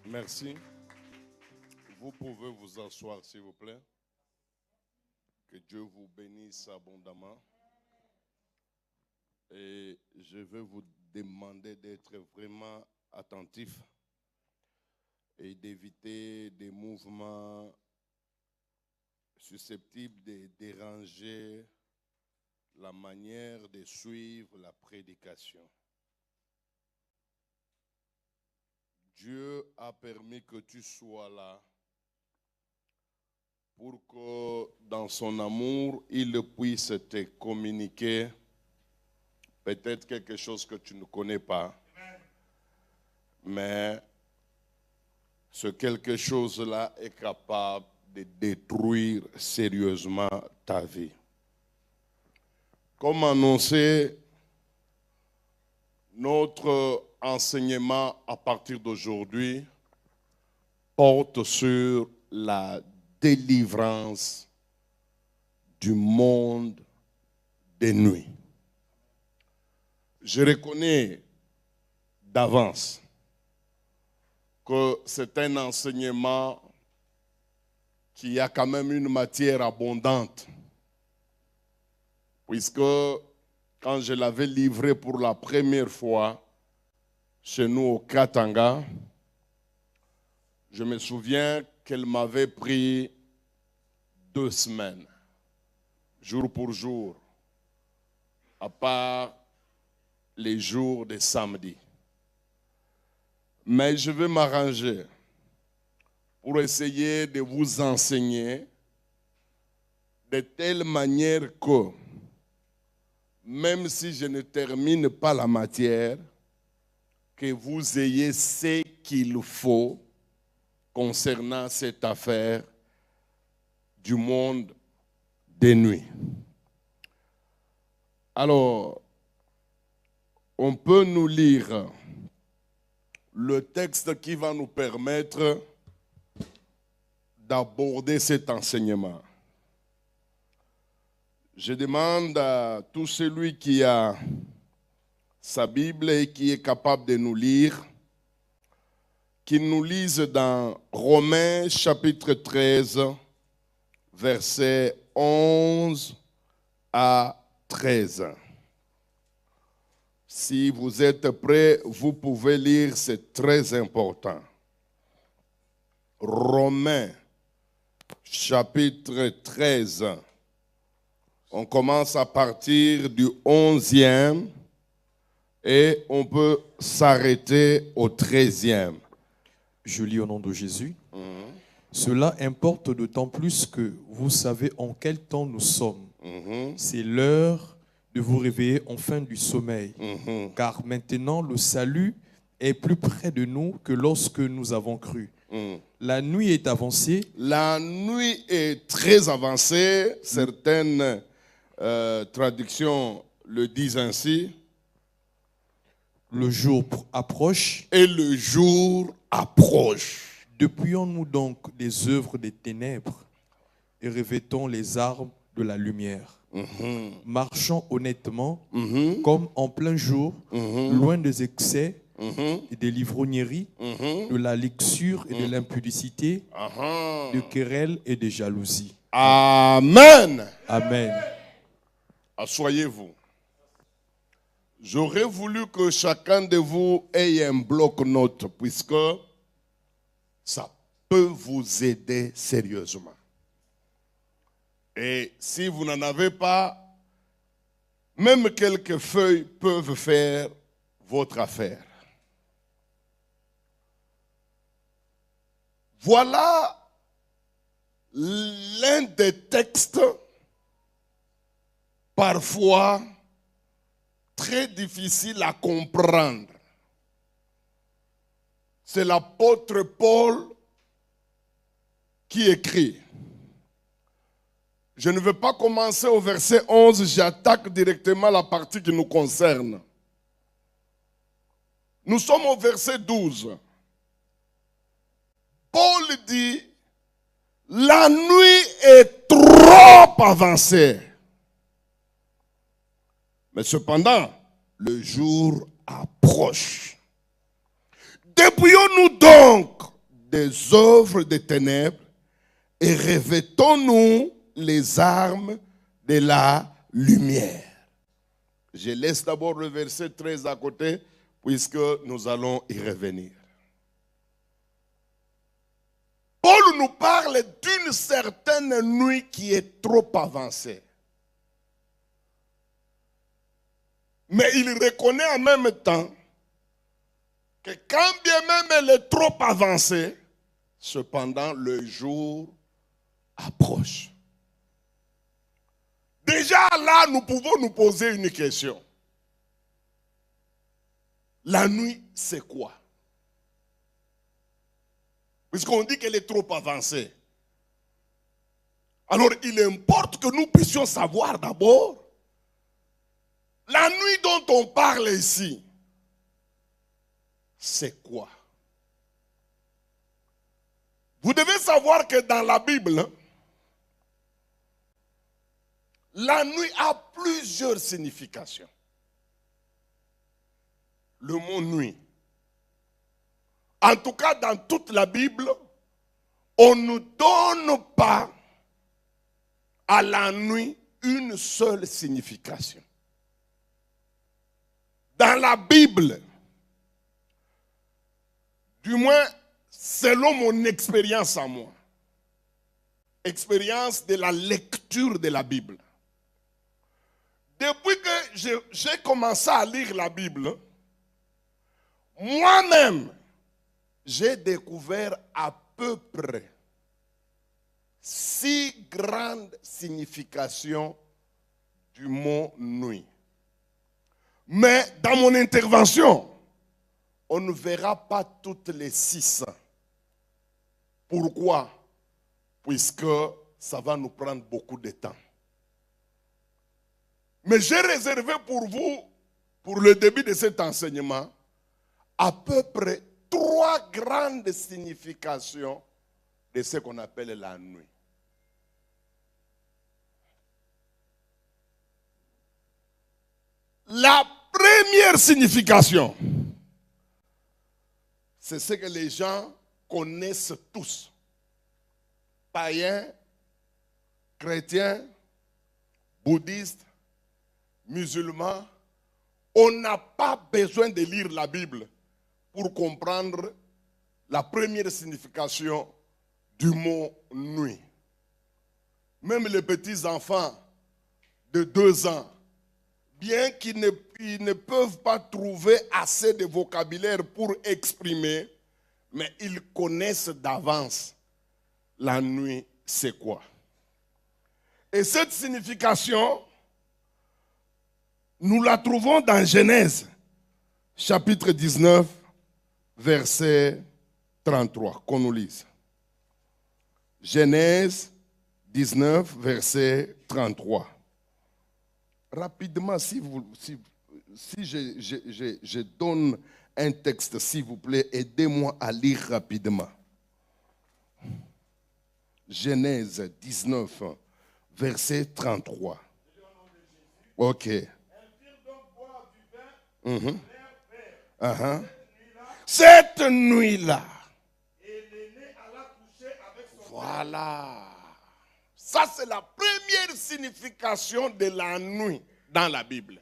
Merci. Vous pouvez vous asseoir, s'il vous plaît. Que Dieu vous bénisse abondamment. Et je vais vous demander d'être vraiment attentif et d'éviter des mouvements susceptibles de déranger la manière de suivre la prédication. Dieu a permis que tu sois là pour que dans son amour, il puisse te communiquer peut-être quelque chose que tu ne connais pas, mais ce quelque chose-là est capable de détruire sérieusement ta vie. Comme annoncé, notre enseignement à partir d'aujourd'hui porte sur la délivrance du monde des nuits. Je reconnais d'avance que c'est un enseignement qui a quand même une matière abondante, puisque quand je l'avais livré pour la première fois chez nous au Katanga, je me souviens qu'elle m'avait pris 2 semaines, jour pour jour, à part les jours de samedi. Mais je vais m'arranger pour essayer de vous enseigner de telle manière que, même si je ne termine pas la matière, que vous ayez ce qu'il faut concernant cette affaire du monde des nuits. Alors, on peut nous lire le texte qui va nous permettre d'aborder cet enseignement. Je demande à tout celui qui a sa Bible et qui est capable de nous lire, qu'il nous lise dans Romains chapitre 13, versets 11 à 13. Si vous êtes prêts, vous pouvez lire, c'est très important. Romains chapitre 13. On commence à partir du 11e et on peut s'arrêter au 13e. Je lis au nom de Jésus. Cela importe d'autant plus que vous savez en quel temps nous sommes. C'est l'heure de vous réveiller enfin du sommeil. Car maintenant le salut est plus près de nous que lorsque nous avons cru. La nuit est avancée. La nuit est très avancée. Certaines traductions le disent ainsi. Le jour approche. Et le jour approche. Dépouillons-nous donc des œuvres des ténèbres et revêtons les armes de la lumière. Marchons honnêtement, comme en plein jour, loin des excès et des livrogneries, de la luxure et de l'impudicité, de querelles et de jalousie. Amen. Amen. Asseyez-vous. J'aurais voulu que chacun de vous ait un bloc-notes, puisque ça peut vous aider sérieusement. Et si vous n'en avez pas, même quelques feuilles peuvent faire votre affaire. Voilà l'un des textes parfois très difficiles à comprendre. C'est l'apôtre Paul qui écrit. Je ne vais pas commencer au verset 11, j'attaque directement la partie qui nous concerne. Nous sommes au verset 12. Paul dit, la nuit est trop avancée. Mais cependant, le jour approche. Dépouillons-nous donc des œuvres des ténèbres et revêtons-nous les armes de la lumière. Je laisse d'abord le verset 13 à côté, puisque nous allons y revenir. Paul nous parle d'une certaine nuit qui est trop avancée. Mais il reconnaît en même temps que quand bien même elle est trop avancée, cependant le jour approche. Déjà là, nous pouvons nous poser une question. La nuit, c'est quoi? Puisqu'on dit qu'elle est trop avancée. Alors il importe que nous puissions savoir d'abord la nuit dont on parle ici, c'est quoi? Vous devez savoir que dans la Bible, la nuit a plusieurs significations. Le mot nuit. En tout cas, dans toute la Bible, on ne donne pas à la nuit une seule signification. Dans la Bible, du moins selon mon expérience à moi, expérience de la lecture de la Bible, depuis que j'ai commencé à lire la Bible, moi-même, j'ai découvert à peu près 6 grandes significations du mot nuit. Mais dans mon intervention, on ne verra pas toutes les 6. Pourquoi? Puisque ça va nous prendre beaucoup de temps. Mais j'ai réservé pour vous, pour le début de cet enseignement, à peu près 3 grandes significations de ce qu'on appelle la nuit. La première signification, c'est ce que les gens connaissent tous. Païens, chrétiens, bouddhistes, musulmans, on n'a pas besoin de lire la Bible pour comprendre la première signification du mot nuit. Même les petits enfants de 2 ans, bien qu'ils ne peuvent pas trouver assez de vocabulaire pour exprimer, mais ils connaissent d'avance la nuit, c'est quoi. Et cette signification, nous la trouvons dans Genèse, chapitre 19, verset 33, qu'on nous lise. Genèse 19, verset 33. Rapidement, si je donne un texte, s'il vous plaît, aidez-moi à lire rapidement. Genèse 19, verset 33. Ok. Cette nuit-là. Voilà. Ça, c'est la première signification de la nuit dans la Bible.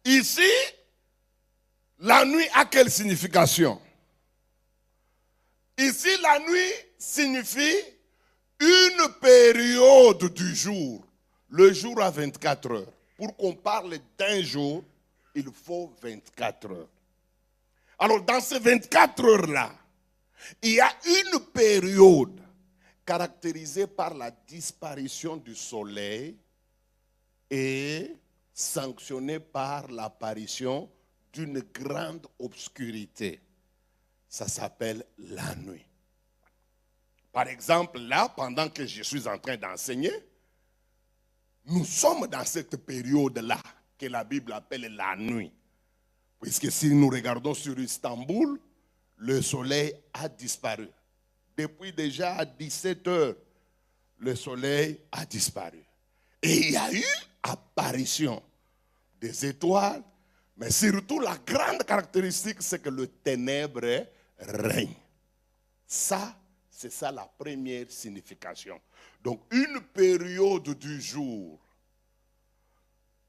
Ici, la nuit a quelle signification? Ici, la nuit signifie une période du jour. Le jour a 24 heures. Pour qu'on parle d'un jour, il faut 24 heures. Alors, dans ces 24 heures-là, il y a une période caractérisée par la disparition du soleil et sanctionnée par l'apparition d'une grande obscurité. Ça s'appelle la nuit. Par exemple, là, pendant que je suis en train d'enseigner, nous sommes dans cette période-là que la Bible appelle la nuit. Puisque si nous regardons sur Istanbul, le soleil a disparu. Depuis déjà à 17 heures, le soleil a disparu. Et il y a eu apparition des étoiles, mais surtout la grande caractéristique, c'est que le ténèbre règne. Ça, c'est ça la première signification. Donc, une période du jour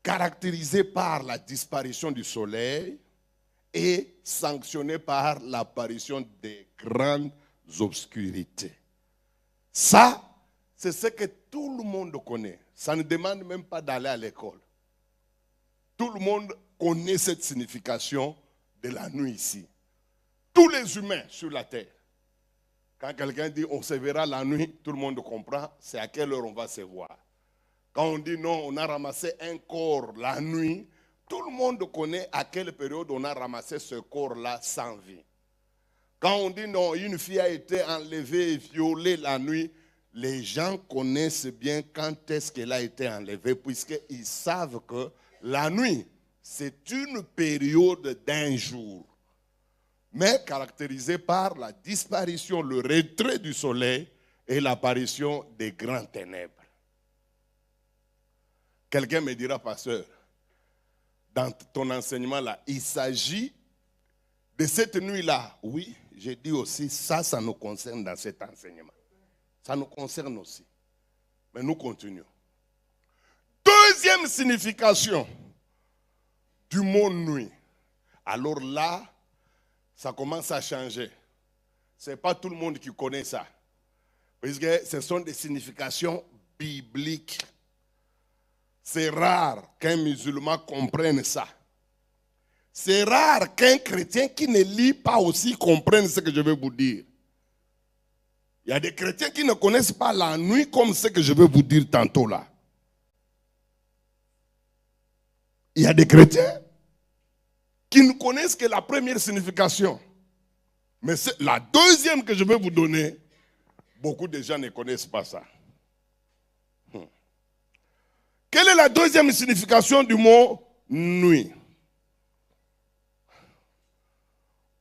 caractérisée par la disparition du soleil et sanctionnée par l'apparition des grandes obscurités. Ça, c'est ce que tout le monde connaît. Ça ne demande même pas d'aller à l'école. Tout le monde connaît cette signification de la nuit ici. Tous les humains sur la terre. Quand quelqu'un dit on se verra la nuit, tout le monde comprend c'est à quelle heure on va se voir. Quand on dit non, on a ramassé un corps la nuit, tout le monde connaît à quelle période on a ramassé ce corps-là sans vie. Quand on dit non, une fille a été enlevée et violée la nuit, les gens connaissent bien quand est-ce qu'elle a été enlevée, puisqu'ils savent que la nuit, c'est une période d'un jour, mais caractérisée par la disparition, le retrait du soleil et l'apparition des grandes ténèbres. Quelqu'un me dira, pasteur, dans ton enseignement là, il s'agit de cette nuit-là. Oui, j'ai dit aussi, ça nous concerne dans cet enseignement. Ça nous concerne aussi. Mais nous continuons. Deuxième signification du mot nuit. Alors là, ça commence à changer. Ce n'est pas tout le monde qui connaît ça. Parce que ce sont des significations bibliques. C'est rare qu'un musulman comprenne ça. C'est rare qu'un chrétien qui ne lit pas aussi comprenne ce que je vais vous dire. Il y a des chrétiens qui ne connaissent pas la nuit comme ce que je vais vous dire tantôt là. Il y a des chrétiens qui ne connaissent que la première signification. Mais c'est la deuxième que je vais vous donner, beaucoup de gens ne connaissent pas ça. Quelle est la deuxième signification du mot nuit?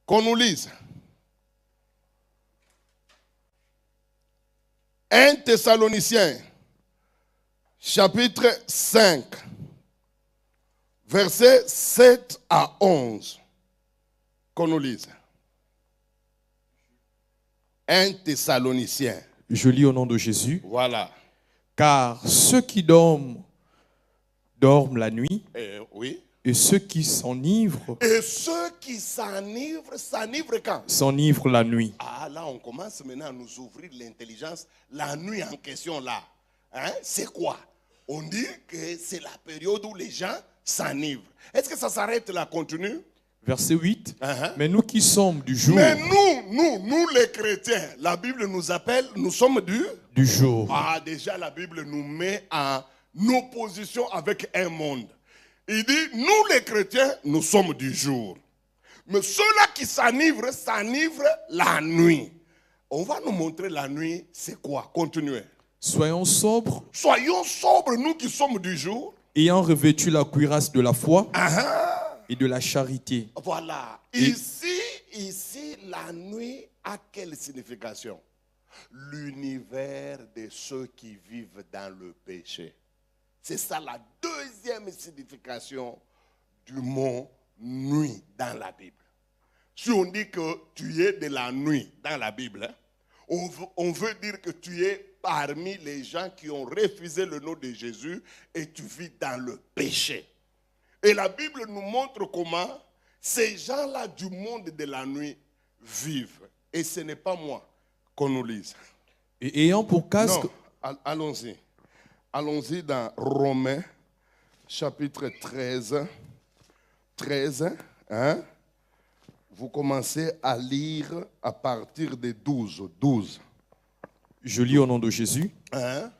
Qu'on nous lise. 1 Thessaloniciens, chapitre 5, versets 7 à 11. Qu'on nous lise. 1 Thessaloniciens. Je lis au nom de Jésus. Voilà. Car ceux qui dorment la nuit. Oui. Et ceux qui s'enivrent. Et ceux qui s'enivrent quand? S'enivrent la nuit. Ah, là, on commence maintenant à nous ouvrir l'intelligence. La nuit en question, là, hein, c'est quoi? On dit que c'est la période où les gens s'enivrent. Est-ce que ça s'arrête là? Continue. Verset 8. Mais nous qui sommes du jour. Mais nous les chrétiens, la Bible nous appelle, nous sommes du jour. Ah, déjà, la Bible nous met en opposition avec un monde. Il dit, nous les chrétiens, nous sommes du jour. Mais ceux-là qui s'enivrent la nuit. On va nous montrer la nuit, c'est quoi? Continuez. Soyons sobres. Soyons sobres, nous qui sommes du jour. Ayant revêtu la cuirasse de la foi et de la charité. Voilà. Ici, la nuit a quelle signification? L'univers de ceux qui vivent dans le péché. C'est ça la deuxième signification du mot nuit dans la Bible. Si on dit que tu es de la nuit dans la Bible, on veut dire que tu es parmi les gens qui ont refusé le nom de Jésus et tu vis dans le péché. Et la Bible nous montre comment ces gens-là du monde de la nuit vivent. Et ce n'est pas moi qu'on nous lise. Et ayant pour casque... Non, allons-y. Allons-y dans Romains, chapitre 13. 13, hein? Vous commencez à lire à partir de 12. 12. Je lis au nom de Jésus. Hein?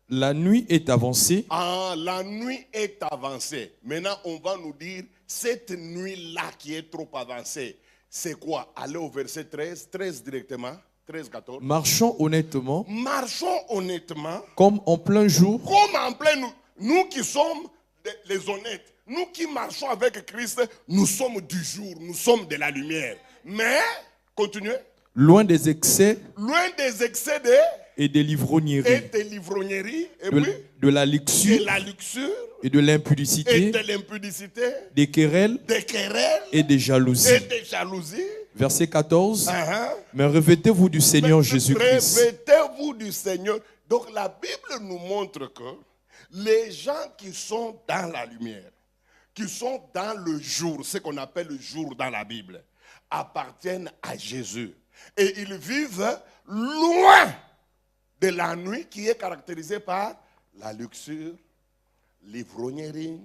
La nuit est avancée. Ah, la nuit est avancée. Maintenant, on va nous dire, cette nuit-là qui est trop avancée, c'est quoi? Allez au verset 13, 13 directement. 13, 14. Marchons honnêtement. Marchons honnêtement. Comme en plein jour. Comme en plein jour. Nous qui sommes les honnêtes, nous qui marchons avec Christ, nous sommes du jour, nous sommes de la lumière. Mais, continuez. Loin des excès. Loin des excès et des livrogneries. Et des livrogneries. Et de la luxure. De la luxure. Et de l'impudicité. Et de l'impudicité. Des querelles. Des querelles. Et des jalousies. Et des jalousies. Verset 14. Mais revêtez-vous du Seigneur Jésus-Christ. Revêtez-vous du Seigneur. Donc la Bible nous montre que les gens qui sont dans la lumière, qui sont dans le jour, ce qu'on appelle le jour dans la Bible, appartiennent à Jésus. Et ils vivent loin de la nuit qui est caractérisée par la luxure, l'ivrognerie,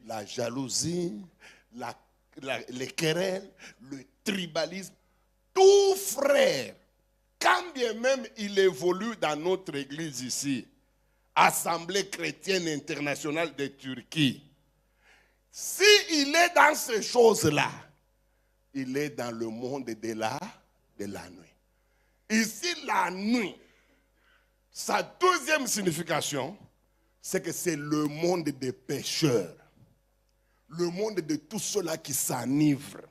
la jalousie, les querelles, le tribalisme. Tout frère, quand bien même il évolue dans notre église ici, Assemblée chrétienne internationale de Turquie, s'il est dans ces choses-là, il est dans le monde de la nuit. Ici, la nuit, sa deuxième signification, c'est que c'est le monde des pécheurs. Le monde de tous ceux-là qui s'enivrent.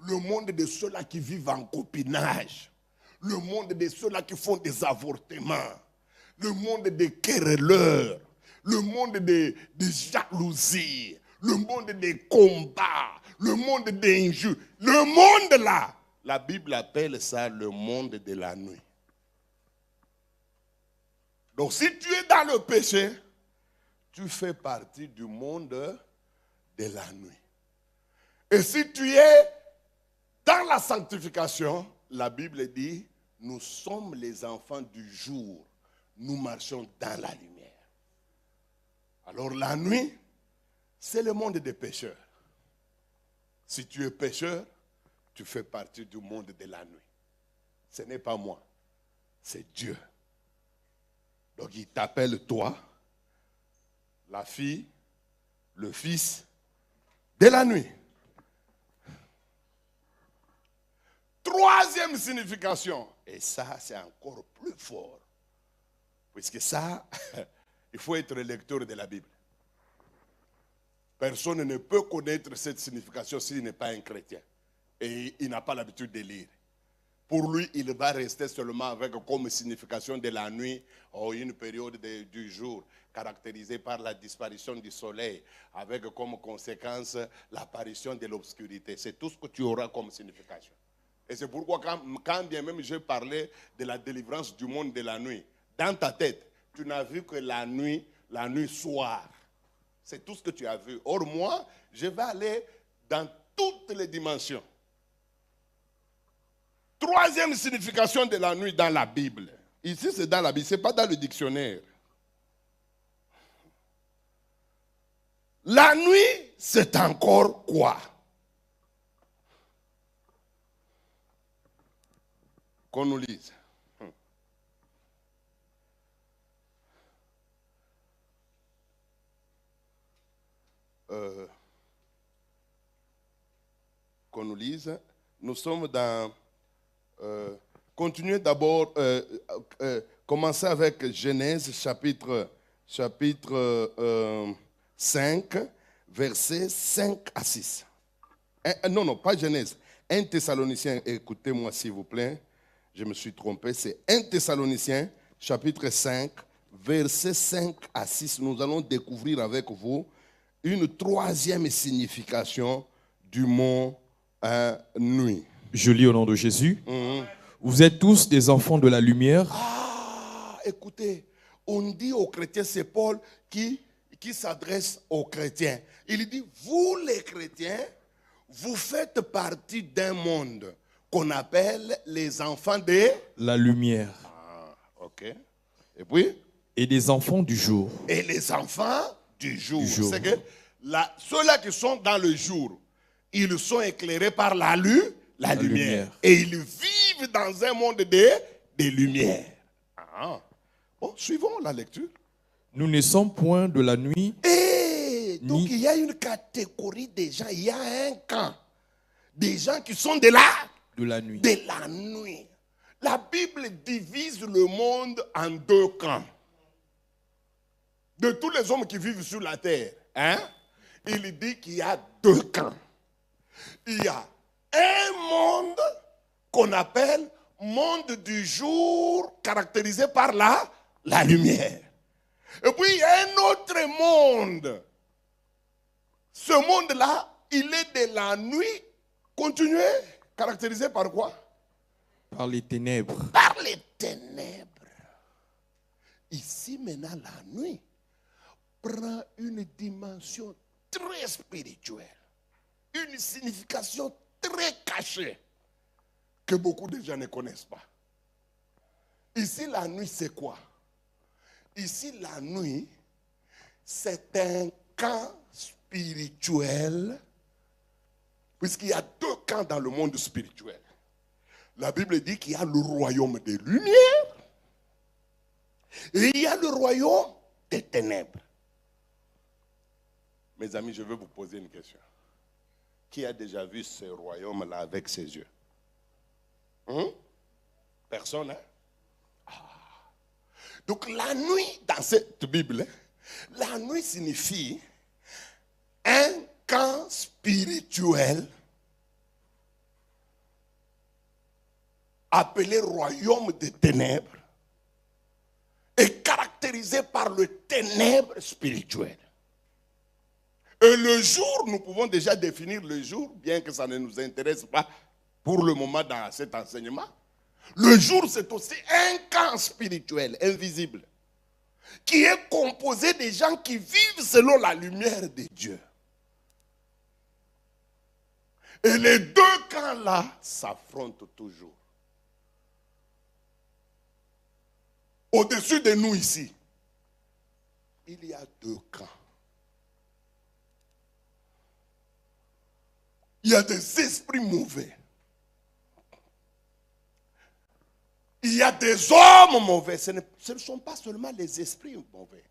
Le monde de ceux-là qui vivent en copinage. Le monde de ceux-là qui font des avortements. Le monde des querelleurs. Le monde des jalousies. Le monde des combats. Le monde des injures. Le monde là, la Bible appelle ça le monde de la nuit. Donc si tu es dans le péché, tu fais partie du monde de la nuit. Et si tu es dans la sanctification, la Bible dit, nous sommes les enfants du jour. Nous marchons dans la lumière. Alors la nuit, c'est le monde des pécheurs. Si tu es pécheur, tu fais partie du monde de la nuit. Ce n'est pas moi, c'est Dieu. Donc il t'appelle toi, la fille, le fils de la nuit. Troisième signification, et ça c'est encore plus fort, puisque ça, il faut être lecteur de la Bible. Personne ne peut connaître cette signification s'il n'est pas un chrétien. Et il n'a pas l'habitude de lire. Pour lui, il va rester seulement avec comme signification de la nuit ou une période du jour caractérisée par la disparition du soleil, avec comme conséquence l'apparition de l'obscurité. C'est tout ce que tu auras comme signification. Et c'est pourquoi quand bien même je parlais de la délivrance du monde de la nuit, dans ta tête, tu n'as vu que la nuit soir. C'est tout ce que tu as vu. Or moi, je vais aller dans toutes les dimensions. Troisième signification de la nuit dans la Bible. Ici, c'est dans la Bible, ce n'est pas dans le dictionnaire. La nuit, c'est encore quoi? Qu'on nous lise. Qu'on nous lise. Nous sommes dans... continuez d'abord, commencez avec Genèse chapitre 5, versets 5 à 6. Non, pas Genèse. 1 Thessaloniciens, écoutez-moi s'il vous plaît, je me suis trompé, c'est 1 Thessaloniciens chapitre 5, versets 5 à 6. Nous allons découvrir avec vous une troisième signification du mot nuit. Je lis au nom de Jésus. Vous êtes tous des enfants de la lumière. Ah, écoutez, on dit aux chrétiens, c'est Paul qui s'adresse aux chrétiens. Il dit, vous les chrétiens, vous faites partie d'un monde qu'on appelle les enfants de la lumière. Ah, ok. Et puis? Et des enfants du jour. Et les enfants du jour. C'est que ceux-là qui sont dans le jour, ils sont éclairés par la lumière. Et ils vivent dans un monde de lumière. Ah. Bon, suivons la lecture. Nous ne sommes point de la nuit. Donc il y a une catégorie de gens, il y a un camp. Des gens qui sont de la nuit. De la nuit. La Bible divise le monde en deux camps. De tous les hommes qui vivent sur la terre, il dit qu'il y a deux camps. Il y a un monde qu'on appelle monde du jour caractérisé par la lumière. Et puis il y a un autre monde. Ce monde-là, il est de la nuit. Continuez. Caractérisé par quoi? Par les ténèbres. Par les ténèbres. Ici maintenant, la nuit prend une dimension très spirituelle, une signification très cachée que beaucoup de gens ne connaissent pas. Ici, la nuit, c'est quoi? Ici, la nuit, c'est un camp spirituel, puisqu'il y a deux camps dans le monde spirituel. La Bible dit qu'il y a le royaume des lumières et il y a le royaume des ténèbres. Mes amis, je veux vous poser une question. Qui a déjà vu ce royaume-là avec ses yeux? Personne, hein? Donc la nuit, dans cette Bible, la nuit signifie un camp spirituel appelé royaume des ténèbres et caractérisé par le ténèbre spirituel. Et le jour, nous pouvons déjà définir le jour, bien que ça ne nous intéresse pas pour le moment dans cet enseignement. Le jour, c'est aussi un camp spirituel, invisible, qui est composé des gens qui vivent selon la lumière de Dieu. Et les deux camps-là s'affrontent toujours. Au-dessus de nous ici, il y a deux camps. Il y a des esprits mauvais. Il y a des hommes mauvais. Ce ne sont pas seulement les esprits mauvais.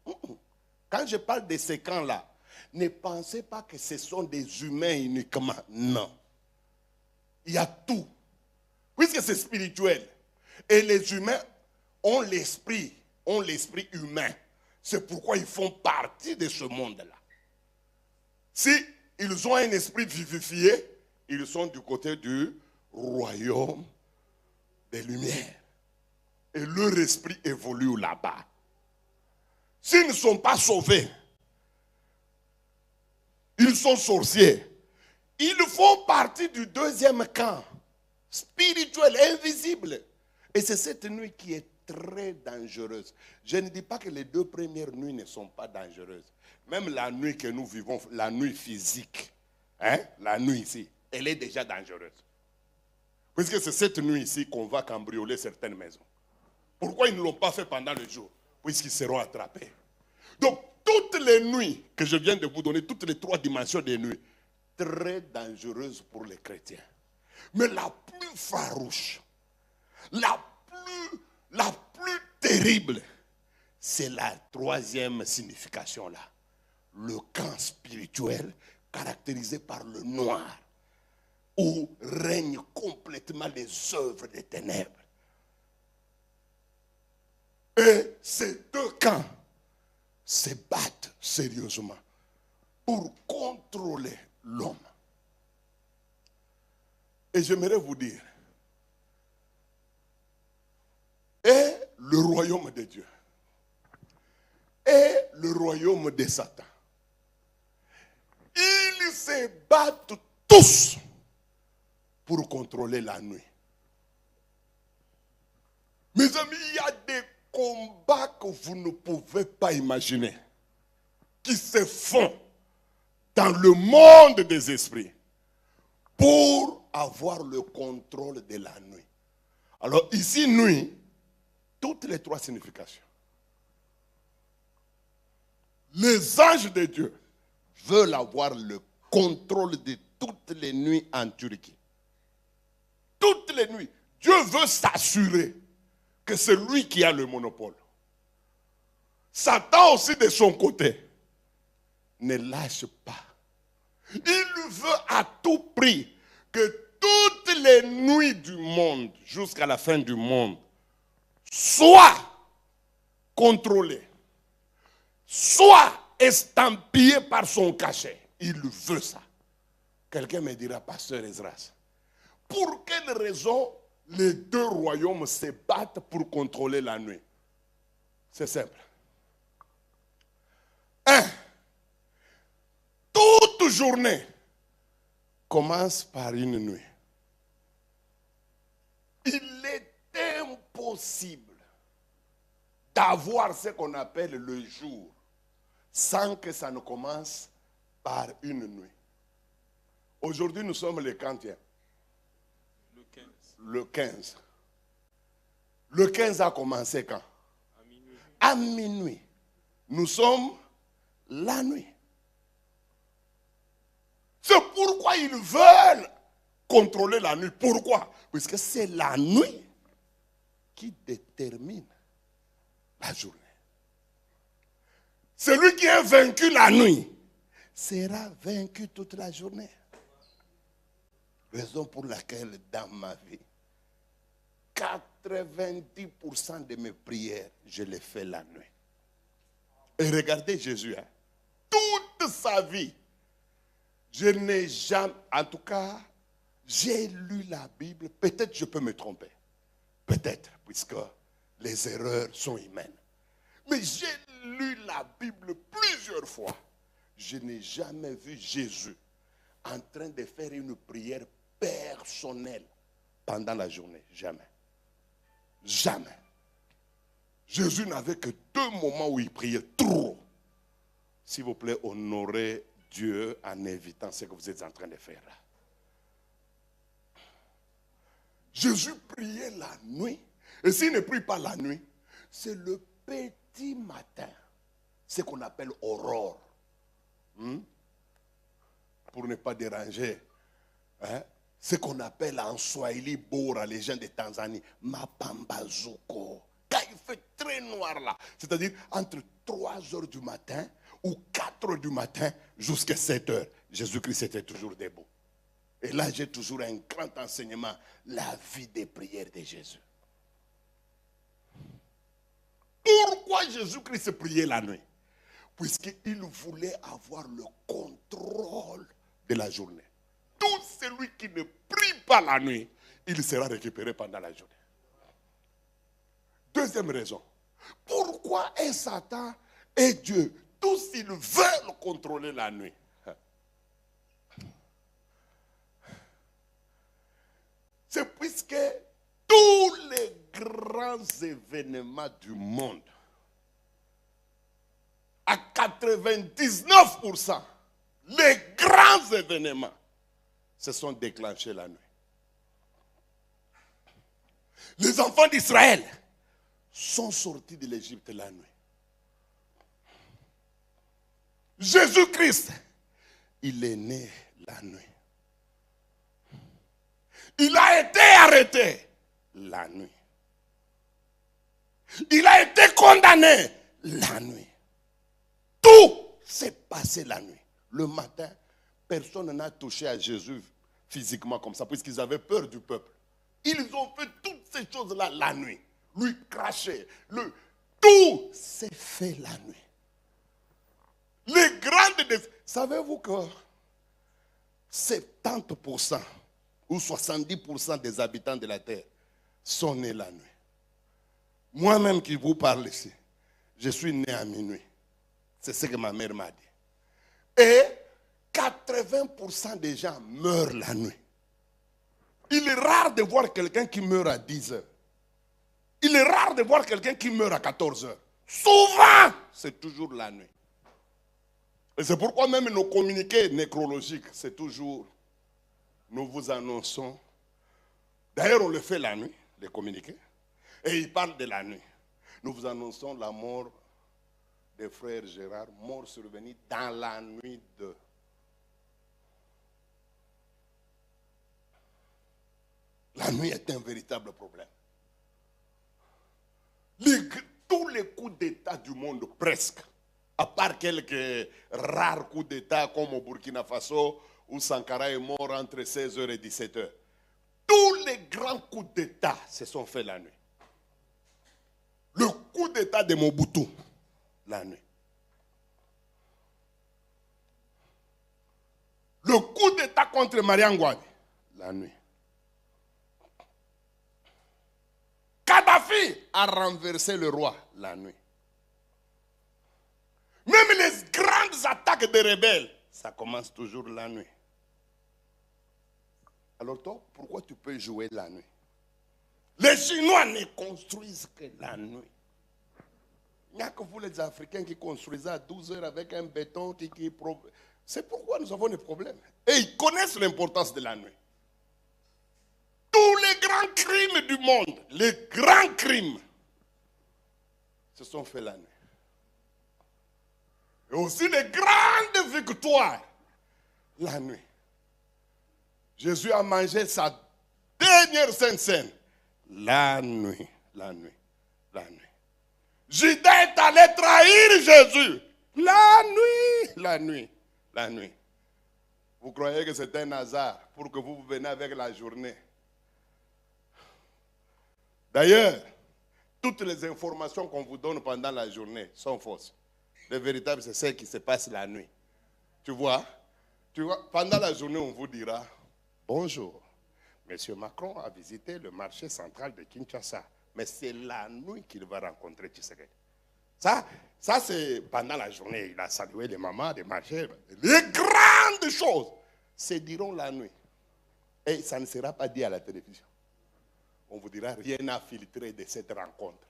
Quand je parle de ces camps-là, ne pensez pas que ce sont des humains uniquement. Non. Il y a tout. Puisque c'est spirituel. Et les humains ont l'esprit humain. C'est pourquoi ils font partie de ce monde-là. Si ils ont un esprit vivifié, ils sont du côté du royaume des lumières. Et leur esprit évolue là-bas. S'ils ne sont pas sauvés, ils sont sorciers. Ils font partie du deuxième camp, spirituel, invisible. Et c'est cette nuit qui est très dangereuse. Je ne dis pas que les deux premières nuits ne sont pas dangereuses. Même la nuit que nous vivons, la nuit physique, la nuit ici, elle est déjà dangereuse. Puisque c'est cette nuit ici qu'on va cambrioler certaines maisons. Pourquoi ils ne l'ont pas fait pendant le jour? Puisqu'ils seront attrapés. Donc, toutes les nuits que je viens de vous donner, toutes les trois dimensions des nuits, très dangereuses pour les chrétiens. Mais la plus farouche, la plus terrible, c'est la troisième signification là. Le camp spirituel caractérisé par le noir, où règnent complètement les œuvres des ténèbres. Et ces deux camps se battent sérieusement pour contrôler l'homme. Et j'aimerais vous dire, et le royaume de Dieu, et le royaume de Satan, ils se battent tous pour contrôler la nuit. Mes amis, il y a des combats que vous ne pouvez pas imaginer qui se font dans le monde des esprits pour avoir le contrôle de la nuit. Alors ici, nuit, toutes les trois significations. Les anges de Dieu veulent avoir le contrôle de toutes les nuits en Turquie. Toutes les nuits. Dieu veut s'assurer que c'est lui qui a le monopole. Satan aussi de son côté ne lâche pas. Il veut à tout prix que toutes les nuits du monde jusqu'à la fin du monde soient contrôlées, soient estampillées par son cachet. Il veut ça. Quelqu'un me dira, pasteur Esdras, pour quelle raison les deux royaumes se battent pour contrôler la nuit? C'est simple. Toute journée commence par une nuit. impossible d'avoir ce qu'on appelle le jour sans que ça ne commence par une nuit. Aujourd'hui, nous sommes le 40e. Le 15. Le 15. Le 15 a commencé quand? À minuit. À minuit. Nous sommes la nuit. C'est pourquoi ils veulent contrôler la nuit. Pourquoi? Parce que c'est la nuit qui détermine la journée. Celui qui a vaincu la nuit sera vaincu toute la journée. Raison pour laquelle dans ma vie, 90% de mes prières, je les fais la nuit. Et regardez Jésus, hein, toute sa vie, je n'ai jamais, en tout cas, j'ai lu la Bible, peut-être je peux me tromper, peut-être, puisque les erreurs sont humaines. Mais j'ai lu la Bible plusieurs fois. Je n'ai jamais vu Jésus en train de faire une prière personnelle pendant la journée. Jamais. Jamais. Jésus n'avait que 2 moments où il priait trop. S'il vous plaît, honorez Dieu en évitant ce que vous êtes en train de faire là. Jésus priait la nuit. Et s'il ne prie pas la nuit, c'est le petit matin. Ce qu'on appelle aurore. Pour ne pas déranger. Ce qu'on appelle en Swahili Bora, les gens de Tanzanie, Mapambazuko. Quand il fait très noir là, c'est-à-dire entre 3 heures du matin ou 4 heures du matin jusqu'à 7 heures, Jésus-Christ était toujours debout. Et là, j'ai toujours un grand enseignement, la vie des prières de Jésus. Pourquoi Jésus-Christ priait la nuit? Puisqu'il voulait avoir le contrôle de la journée. Tout celui qui ne prie pas la nuit, il sera récupéré pendant la journée. Deuxième raison. Pourquoi est Satan et Dieu, tous ils veulent contrôler la nuit? C'est puisque tous les grands événements du monde, à 99%, les grands événements se sont déclenchés la nuit. Les enfants d'Israël sont sortis de l'Égypte la nuit. Jésus-Christ, il est né la nuit. Il a été arrêté la nuit. Il a été condamné la nuit. Tout s'est passé la nuit. Le matin, personne n'a touché à Jésus physiquement comme ça, puisqu'ils avaient peur du peuple. Ils ont fait toutes ces choses-là la nuit. Lui cracher. Tout s'est fait la nuit. Les grandes... Savez-vous que 70% ou 70% des habitants de la terre sont nés la nuit? Moi-même qui vous parle ici, je suis né à minuit. C'est ce que ma mère m'a dit. Et 80% des gens meurent la nuit. Il est rare de voir quelqu'un qui meurt à 10 heures. Il est rare de voir quelqu'un qui meurt à 14 heures. Souvent, c'est toujours la nuit. Et c'est pourquoi même nos communiqués nécrologiques, c'est toujours, nous vous annonçons. D'ailleurs, on le fait la nuit, les communiqués. Et ils parlent de la nuit. Nous vous annonçons la mort des frères Gérard, mort survenue dans la nuit de... La nuit est un véritable problème. Tous les coups d'État du monde, presque, à part quelques rares coups d'État comme au Burkina Faso, où Sankara est mort entre 16h et 17h, tous les grands coups d'État se sont faits la nuit. Le coup d'État de Mobutu, la nuit. Le coup d'État contre Mariam Ngouabi, la nuit. Kadhafi a renversé le roi la nuit. Même les grandes attaques des rebelles, ça commence toujours la nuit. Alors toi, pourquoi tu peux jouer la nuit? Les Chinois ne construisent que la nuit. Il n'y a que vous les Africains qui construisez à 12 heures avec un béton qui c'est pourquoi nous avons des problèmes. Et ils connaissent l'importance de la nuit. Tous les grands crimes du monde, les grands crimes, se sont faits la nuit. Et aussi les grandes victoires, la nuit. Jésus a mangé sa dernière sainte scène, la nuit, la nuit, la nuit. Judas est allé trahir Jésus, la nuit, la nuit, la nuit. Vous croyez que c'est un hasard pour que vous veniez avec la journée? D'ailleurs, toutes les informations qu'on vous donne pendant la journée sont fausses. Le véritable, c'est ce qui se passe la nuit. Tu vois, pendant la journée, on vous dira, bonjour, Monsieur Macron a visité le marché central de Kinshasa. Mais c'est la nuit qu'il va rencontrer Tshisekedi. Ça c'est pendant la journée. Il a salué les mamans des marchés. Les grandes choses se diront la nuit. Et ça ne sera pas dit à la télévision. On vous dira, rien n'a filtré de cette rencontre.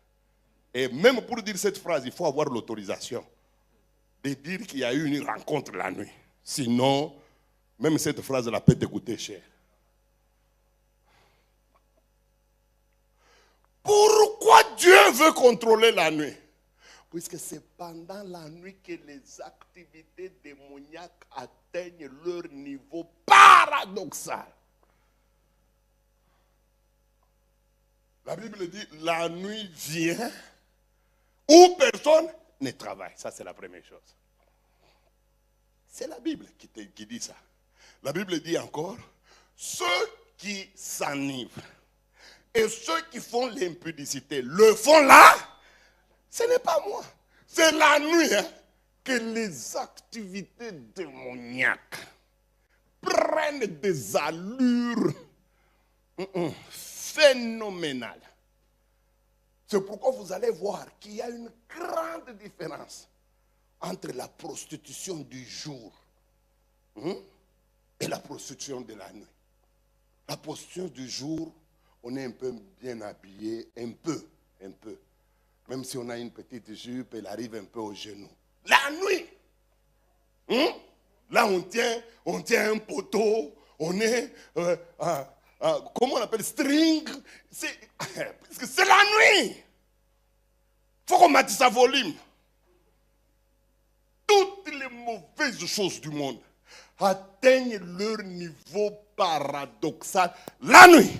Et même pour dire cette phrase, il faut avoir l'autorisation de dire qu'il y a eu une rencontre la nuit. Sinon, même cette phrase-là peut te coûter cher. Pourquoi Dieu veut contrôler la nuit? Puisque c'est pendant la nuit que les activités démoniaques atteignent leur niveau paradoxal. La Bible dit, la nuit vient où personne ne travaille. Ça, c'est la première chose. C'est la Bible qui dit ça. La Bible dit encore, ceux qui s'enivrent et ceux qui font l'impudicité le font là, ce n'est pas moi. C'est la nuit que les activités démoniaques prennent des allures phénoménales. C'est pourquoi vous allez voir qu'il y a une grande différence entre la prostitution du jour et la prostitution de la nuit. La prostitution du jour, on est un peu bien habillé, un peu. Même si on a une petite jupe, elle arrive un peu aux genoux. La nuit, là on tient un poteau, on est, comment on appelle, string, parce que c'est la nuit. Il faut qu'on mette sa volume. Toutes les mauvaises choses du monde atteignent leur niveau paradoxal la nuit.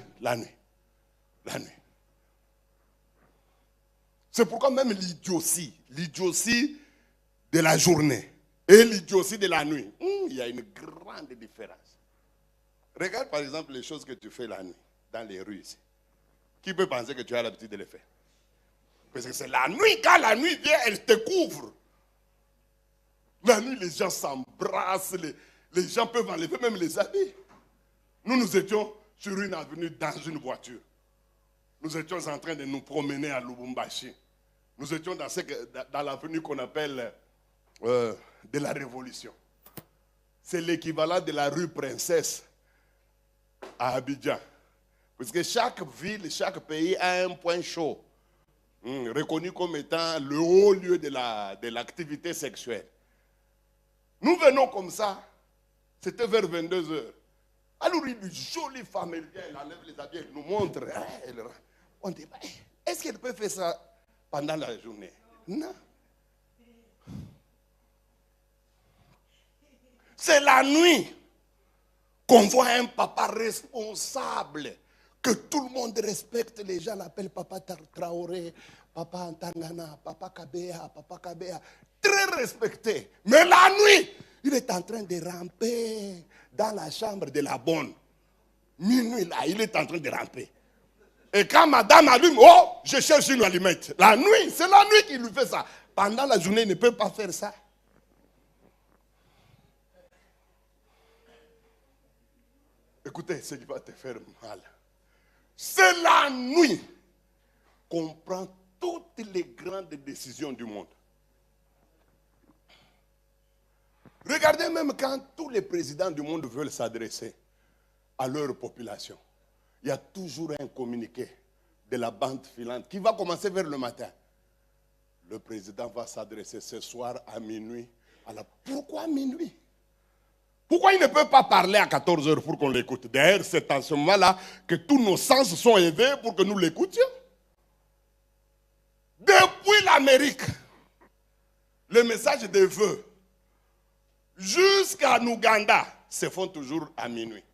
C'est pourquoi même l'idiotie de la journée et l'idiotie de la nuit, il y a une grande différence. Regarde par exemple les choses que tu fais la nuit, dans les rues ici. Qui peut penser que tu as l'habitude de les faire? Parce que c'est la nuit, quand la nuit vient, elle te couvre. La nuit, les gens s'embrassent, les gens peuvent enlever même les habits. Nous étions sur une avenue dans une voiture. Nous étions en train de nous promener à Lubumbashi. Nous étions dans l'avenue qu'on appelle de la Révolution. C'est l'équivalent de la rue Princesse à Abidjan. Parce que chaque ville, chaque pays a un point chaud, reconnu comme étant le haut lieu de l'activité sexuelle. Nous venons comme ça, c'était vers 22 heures. Alors une jolie femme, elle vient, elle enlève les habits, elle nous montre. On dit, est-ce qu'elle peut faire ça pendant la journée? Non. C'est la nuit qu'on voit un papa responsable, que tout le monde respecte. Les gens l'appellent Papa Traoré, Papa Antangana, Papa Kabea. Très respecté. Mais la nuit, il est en train de ramper dans la chambre de la bonne. Minuit là, il est en train de ramper. Et quand madame allume, je cherche une allumette. La nuit, c'est la nuit qui lui fait ça. Pendant la journée, il ne peut pas faire ça. Écoutez, ce qui va te faire mal. C'est la nuit qu'on prend toutes les grandes décisions du monde. Regardez même quand tous les présidents du monde veulent s'adresser à leur population. Il y a toujours un communiqué de la bande filante qui va commencer vers le matin. Le président va s'adresser ce soir à minuit. Alors, pourquoi minuit? Pourquoi il ne peut pas parler à 14 heures pour qu'on l'écoute? D'ailleurs, c'est en ce moment-là que tous nos sens sont élevés pour que nous l'écoutions. Depuis l'Amérique, les messages de vœux jusqu'à Ouganda se font toujours à minuit.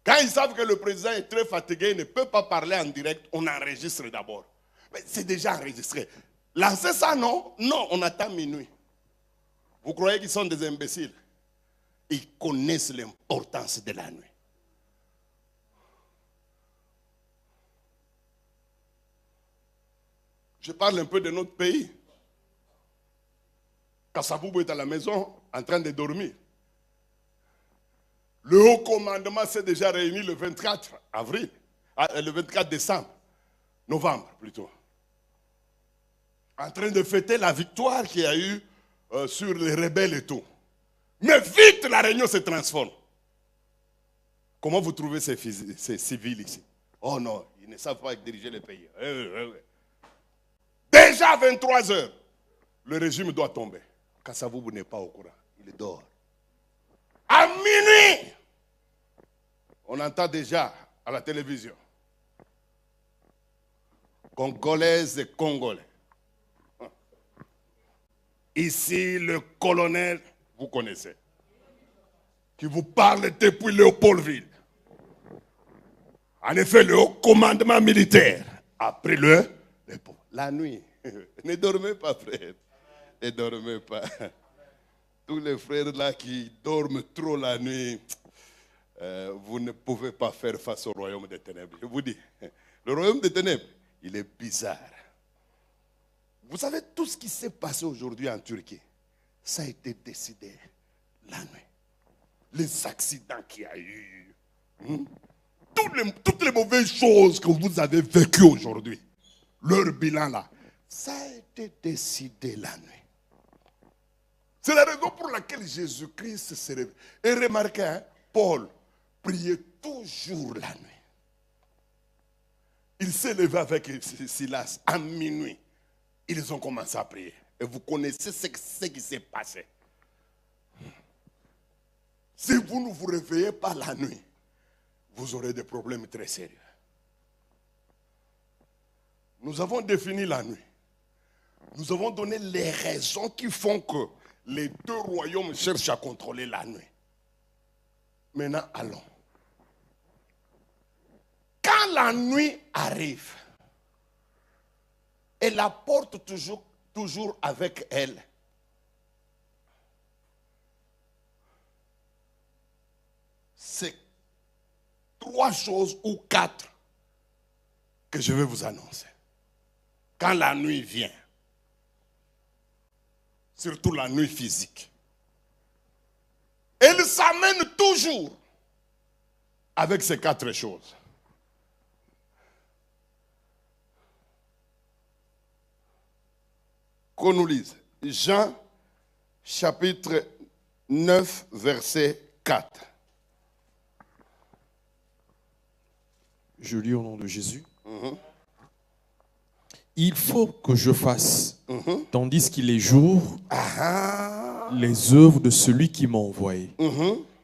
Quand ils savent que le président est très fatigué, il ne peut pas parler en direct, on enregistre d'abord. Mais c'est déjà enregistré. Lancer ça, non? Non, on attend minuit. Vous croyez qu'ils sont des imbéciles? Ils connaissent l'importance de la nuit. Je parle un peu de notre pays. Kassaboubou est à la maison en train de dormir. Le haut commandement s'est déjà réuni le 24 avril, le 24 décembre, novembre plutôt, en train de fêter la victoire qu'il y a eu sur les rebelles et tout. Mais vite, la réunion se transforme. Comment vous trouvez ces civils ici? Oh non, ils ne savent pas diriger le pays. Déjà à 23 heures, le régime doit tomber. Kassaboubou n'est pas au courant, il dort. À minuit, on entend déjà à la télévision, Congolaises et Congolais. Ici, le colonel, vous connaissez, qui vous parle depuis Léopoldville. En effet, le haut commandement militaire a pris la nuit. Ne dormez pas, frère. Ne dormez pas. Tous les frères là qui dorment trop la nuit, vous ne pouvez pas faire face au royaume des ténèbres. Je vous dis, le royaume des ténèbres, il est bizarre. Vous savez, tout ce qui s'est passé aujourd'hui en Turquie, ça a été décidé la nuit. Les accidents qu'il y a eu, toutes les mauvaises choses que vous avez vécues aujourd'hui, leur bilan là, ça a été décidé la nuit. C'est la raison pour laquelle Jésus-Christ s'est réveillé. Et remarquez, hein, Paul priait toujours la nuit. Il s'est levé avec Silas à minuit. Ils ont commencé à prier. Et vous connaissez ce qui s'est passé. Si vous ne vous réveillez pas la nuit, vous aurez des problèmes très sérieux. Nous avons défini la nuit. Nous avons donné les raisons qui font que les deux royaumes cherchent à contrôler la nuit. Maintenant, allons. Quand la nuit arrive, elle apporte toujours avec elle ces 3 choses ou 4 que je vais vous annoncer. Quand la nuit vient, surtout la nuit physique, elle s'amène toujours avec ces 4 choses. Qu'on nous lise. Jean, chapitre 9, verset 4. Je lis au nom de Jésus. Il faut que je fasse, tandis qu'il est jour, les œuvres de celui qui m'a envoyé.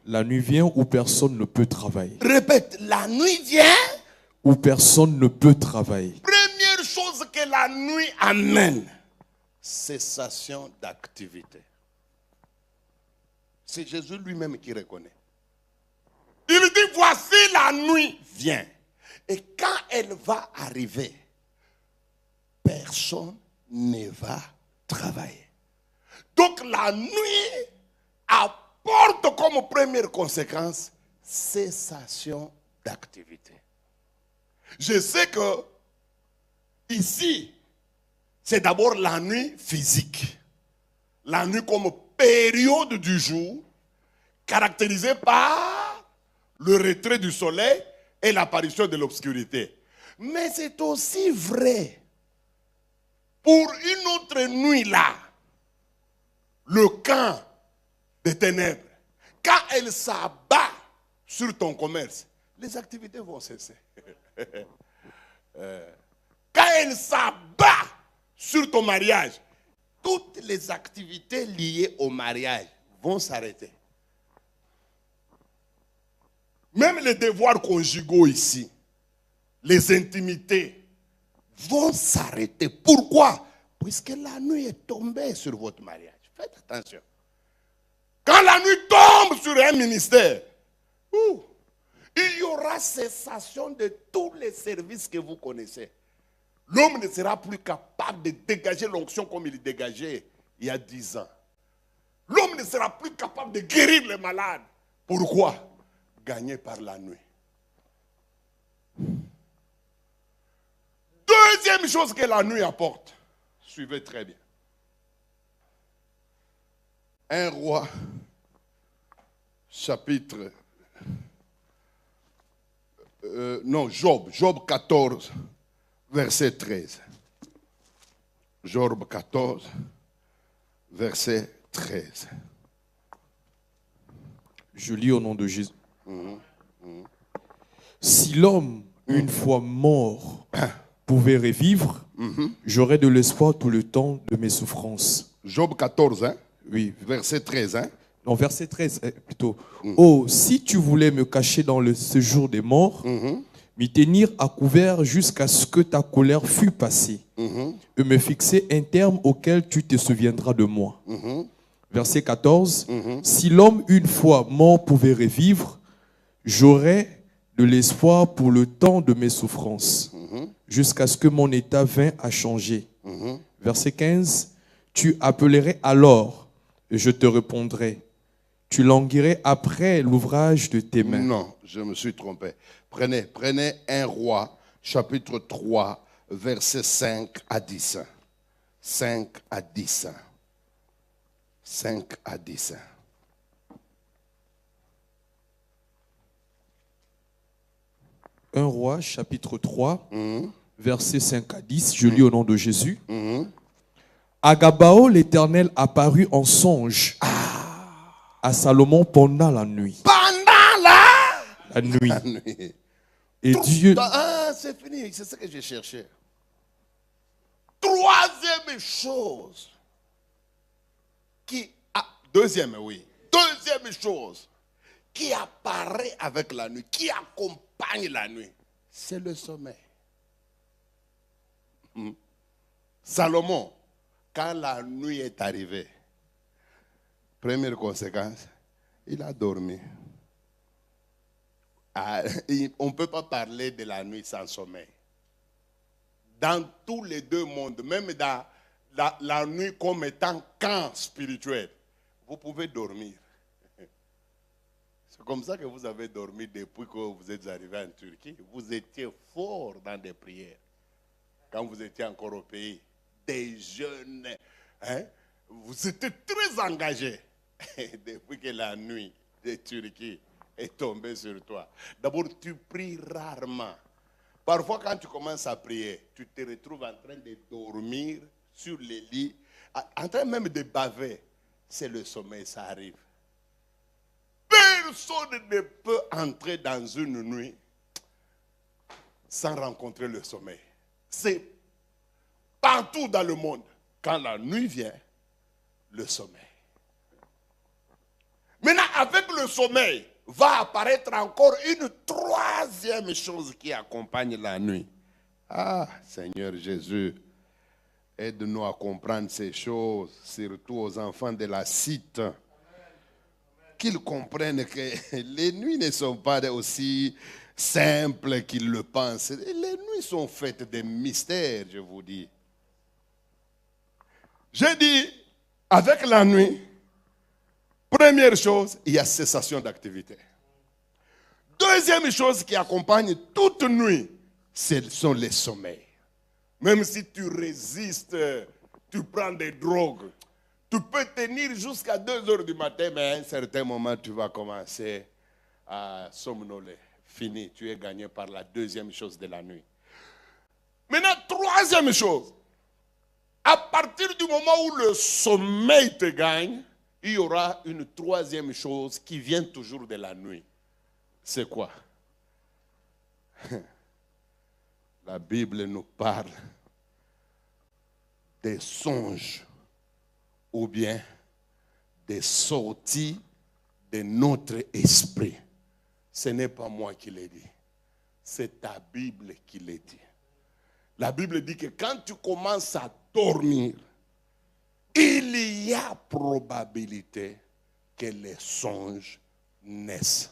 La nuit vient où personne ne peut travailler. Répète, la nuit vient où personne ne peut travailler. Première chose que la nuit amène, cessation d'activité. C'est Jésus lui-même qui reconnaît. Il dit, voici la nuit vient. Et quand elle va arriver, personne ne va travailler. Donc la nuit apporte comme première conséquence cessation d'activité. Je sais que ici, c'est d'abord la nuit physique. La nuit comme période du jour caractérisée par le retrait du soleil et l'apparition de l'obscurité. Mais c'est aussi vrai pour une autre nuit là, le camp des ténèbres. Quand elle s'abat sur ton commerce, les activités vont cesser. quand elle s'abat sur ton mariage, toutes les activités liées au mariage vont s'arrêter. Même les devoirs conjugaux ici, les intimités vont s'arrêter. Pourquoi? Puisque la nuit est tombée sur votre mariage. Faites attention. Quand la nuit tombe sur un ministère, il y aura cessation de tous les services que vous connaissez. L'homme ne sera plus capable de dégager l'onction comme il dégageait il y a 10 ans. L'homme ne sera plus capable de guérir les malades. Pourquoi? Gagné par la nuit. Deuxième chose que la nuit apporte, suivez très bien. Un roi, chapitre... Job 14, verset 13. Job 14, verset 13. Je lis au nom de Jésus. Si l'homme, une fois mort, pouvait revivre, j'aurais de l'espoir tout le temps de mes souffrances. Job 14, hein? Oui. Verset 13, hein? Non, verset 13 plutôt. Oh, si tu voulais me cacher dans le séjour des morts, m'y tenir à couvert jusqu'à ce que ta colère fût passée, et me fixer un terme auquel tu te souviendras de moi. Verset 14. Si l'homme une fois mort pouvait revivre, j'aurais de l'espoir pour le temps de mes souffrances, jusqu'à ce que mon état vînt à changer. Verset 15. Tu appellerais alors, et je te répondrai. Tu languirais après l'ouvrage de tes mains. Non, je me suis trompé. Prenez 1 Roi, chapitre 3, versets 5 à 10. 5 à 10. 5 à 10. Un Roi, chapitre 3, versets 5 à 10. Je lis au nom de Jésus. À Gabao, l'Éternel apparut en songe à Salomon pendant la nuit. Pendant La nuit. la nuit. Et Dieu... c'est fini, c'est ce que j'ai cherché. Troisième chose deuxième chose qui apparaît avec la nuit, qui accompagne la nuit, c'est le sommeil. Salomon, quand la nuit est arrivée, première conséquence, il a dormi. On ne peut pas parler de la nuit sans sommeil. Dans tous les deux mondes, même dans la nuit comme étant camp spirituel, vous pouvez dormir. C'est comme ça que vous avez dormi depuis que vous êtes arrivé en Turquie. Vous étiez fort dans des prières. Quand vous étiez encore au pays, des jeunes, vous étiez très engagés. Depuis que la nuit de Turquie est tombée sur toi. D'abord, tu pries rarement. Parfois, quand tu commences à prier, tu te retrouves en train de dormir sur les lits, en train même de baver. C'est le sommeil, ça arrive. Personne ne peut entrer dans une nuit sans rencontrer le sommeil. C'est partout dans le monde. Quand la nuit vient, le sommeil. Maintenant, avec le sommeil, va apparaître encore une troisième chose qui accompagne la nuit. Ah, Seigneur Jésus, aide-nous à comprendre ces choses, surtout aux enfants de la cite. Qu'ils comprennent que les nuits ne sont pas aussi simples qu'ils le pensent. Les nuits sont faites de mystères, je vous dis. J'ai dit, avec la nuit, première chose, il y a cessation d'activité. Deuxième chose qui accompagne toute nuit, ce sont les sommeils. Même si tu résistes, tu prends des drogues, tu peux tenir jusqu'à 2 heures du matin, mais à un certain moment, tu vas commencer à somnoler. Fini, tu es gagné par la deuxième chose de la nuit. Maintenant, troisième chose. À partir du moment où le sommeil te gagne, il y aura une troisième chose qui vient toujours de la nuit. C'est quoi? La Bible nous parle des songes ou bien des sorties de notre esprit. Ce n'est pas moi qui l'ai dit. C'est ta Bible qui l'a dit. La Bible dit que quand tu commences à dormir, il y a probabilité que les songes naissent,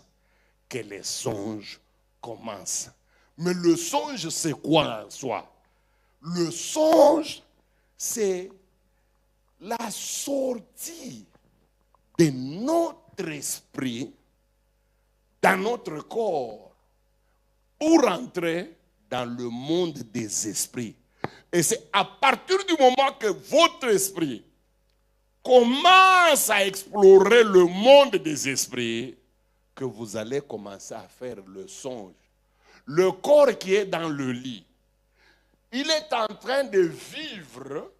que les songes commencent. Mais le songe, c'est quoi en soi? Le songe, c'est la sortie de notre esprit dans notre corps pour entrer dans le monde des esprits. Et c'est à partir du moment que votre esprit commence à explorer le monde des esprits que vous allez commencer à faire le songe. Le corps qui est dans le lit, il est en train de vivre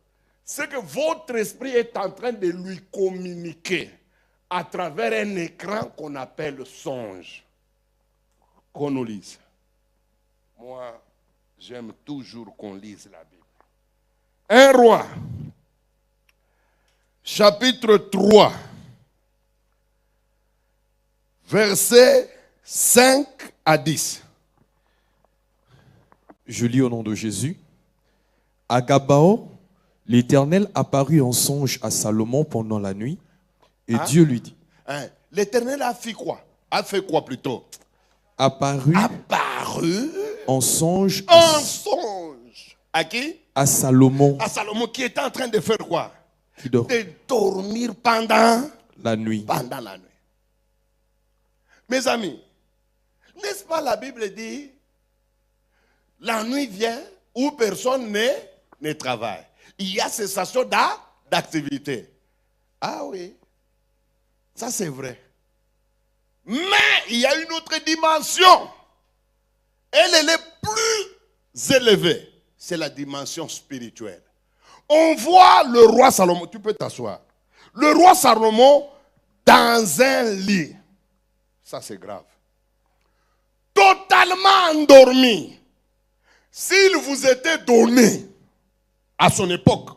ce que votre esprit est en train de lui communiquer à travers un écran qu'on appelle songe. Qu'on nous lise. Moi, j'aime toujours qu'on lise la Bible. 1 Roi, chapitre 3, versets 5 à 10. Je lis au nom de Jésus. À Gabaon, l'Éternel apparut en songe à Salomon pendant la nuit, et Dieu lui dit. L'Éternel a fait quoi? A fait quoi plutôt? Apparu en songe. En songe. À qui? À Salomon. À Salomon qui était en train de faire quoi? De dormir pendant la nuit. Pendant la nuit. Mes amis, n'est-ce pas la Bible dit, la nuit vient où personne ne travaille. Il y a cessation d'activité. Ah oui, ça c'est vrai. Mais il y a une autre dimension. Elle est plus élevée. C'est la dimension spirituelle. On voit le roi Salomon, tu peux t'asseoir. Le roi Salomon dans un lit. Ça c'est grave. Totalement endormi. S'il vous était donné, à son époque,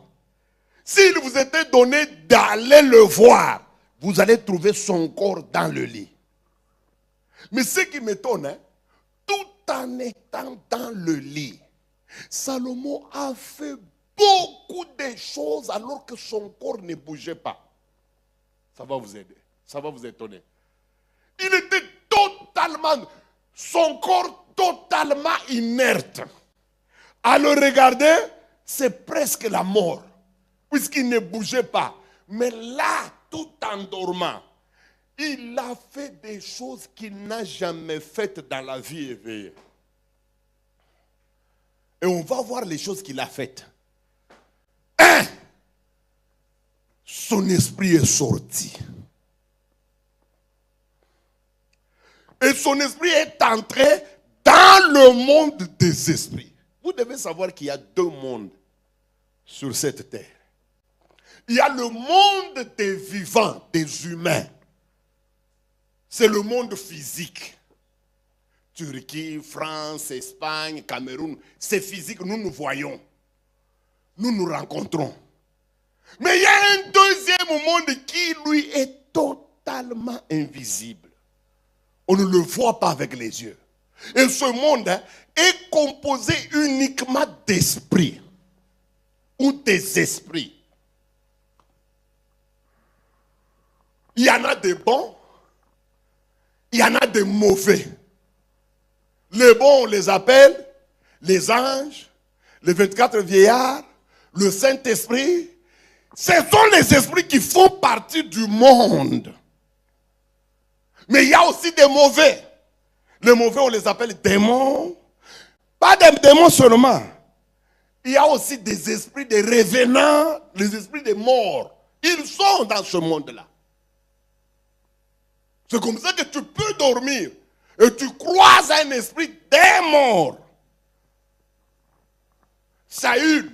s'il vous était donné d'aller le voir, vous allez trouver son corps dans le lit. Mais ce qui m'étonne, hein, tout en étant dans le lit, Salomon a fait beaucoup de choses alors que son corps ne bougeait pas. Ça va vous aider, ça va vous étonner. Il était totalement, son corps totalement inerte. À le regarder, c'est presque la mort, puisqu'il ne bougeait pas. Mais là, tout en dormant, il a fait des choses qu'il n'a jamais faites dans la vie éveillée. Et on va voir les choses qu'il a faites. Son esprit est sorti. Et son esprit est entré dans le monde des esprits. Vous devez savoir qu'il y a deux mondes sur cette terre. Il y a le monde des vivants, des humains. C'est le monde physique. Turquie, France, Espagne, Cameroun. C'est physique, nous nous voyons. Nous nous rencontrons. Mais il y a un deuxième monde qui, lui, est totalement invisible. On ne le voit pas avec les yeux. Et ce monde est composé uniquement d'esprits ou des esprits. Il y en a des bons, il y en a des mauvais. Les bons, on les appelle les anges, les 24 vieillards, le Saint-Esprit. Ce sont les esprits qui font partie du monde. Mais il y a aussi des mauvais. Les mauvais, on les appelle démons. Pas des démons seulement. Il y a aussi des esprits de revenants, les esprits des morts. Ils sont dans ce monde-là. C'est comme ça que tu peux dormir et tu croises un esprit des morts. Saül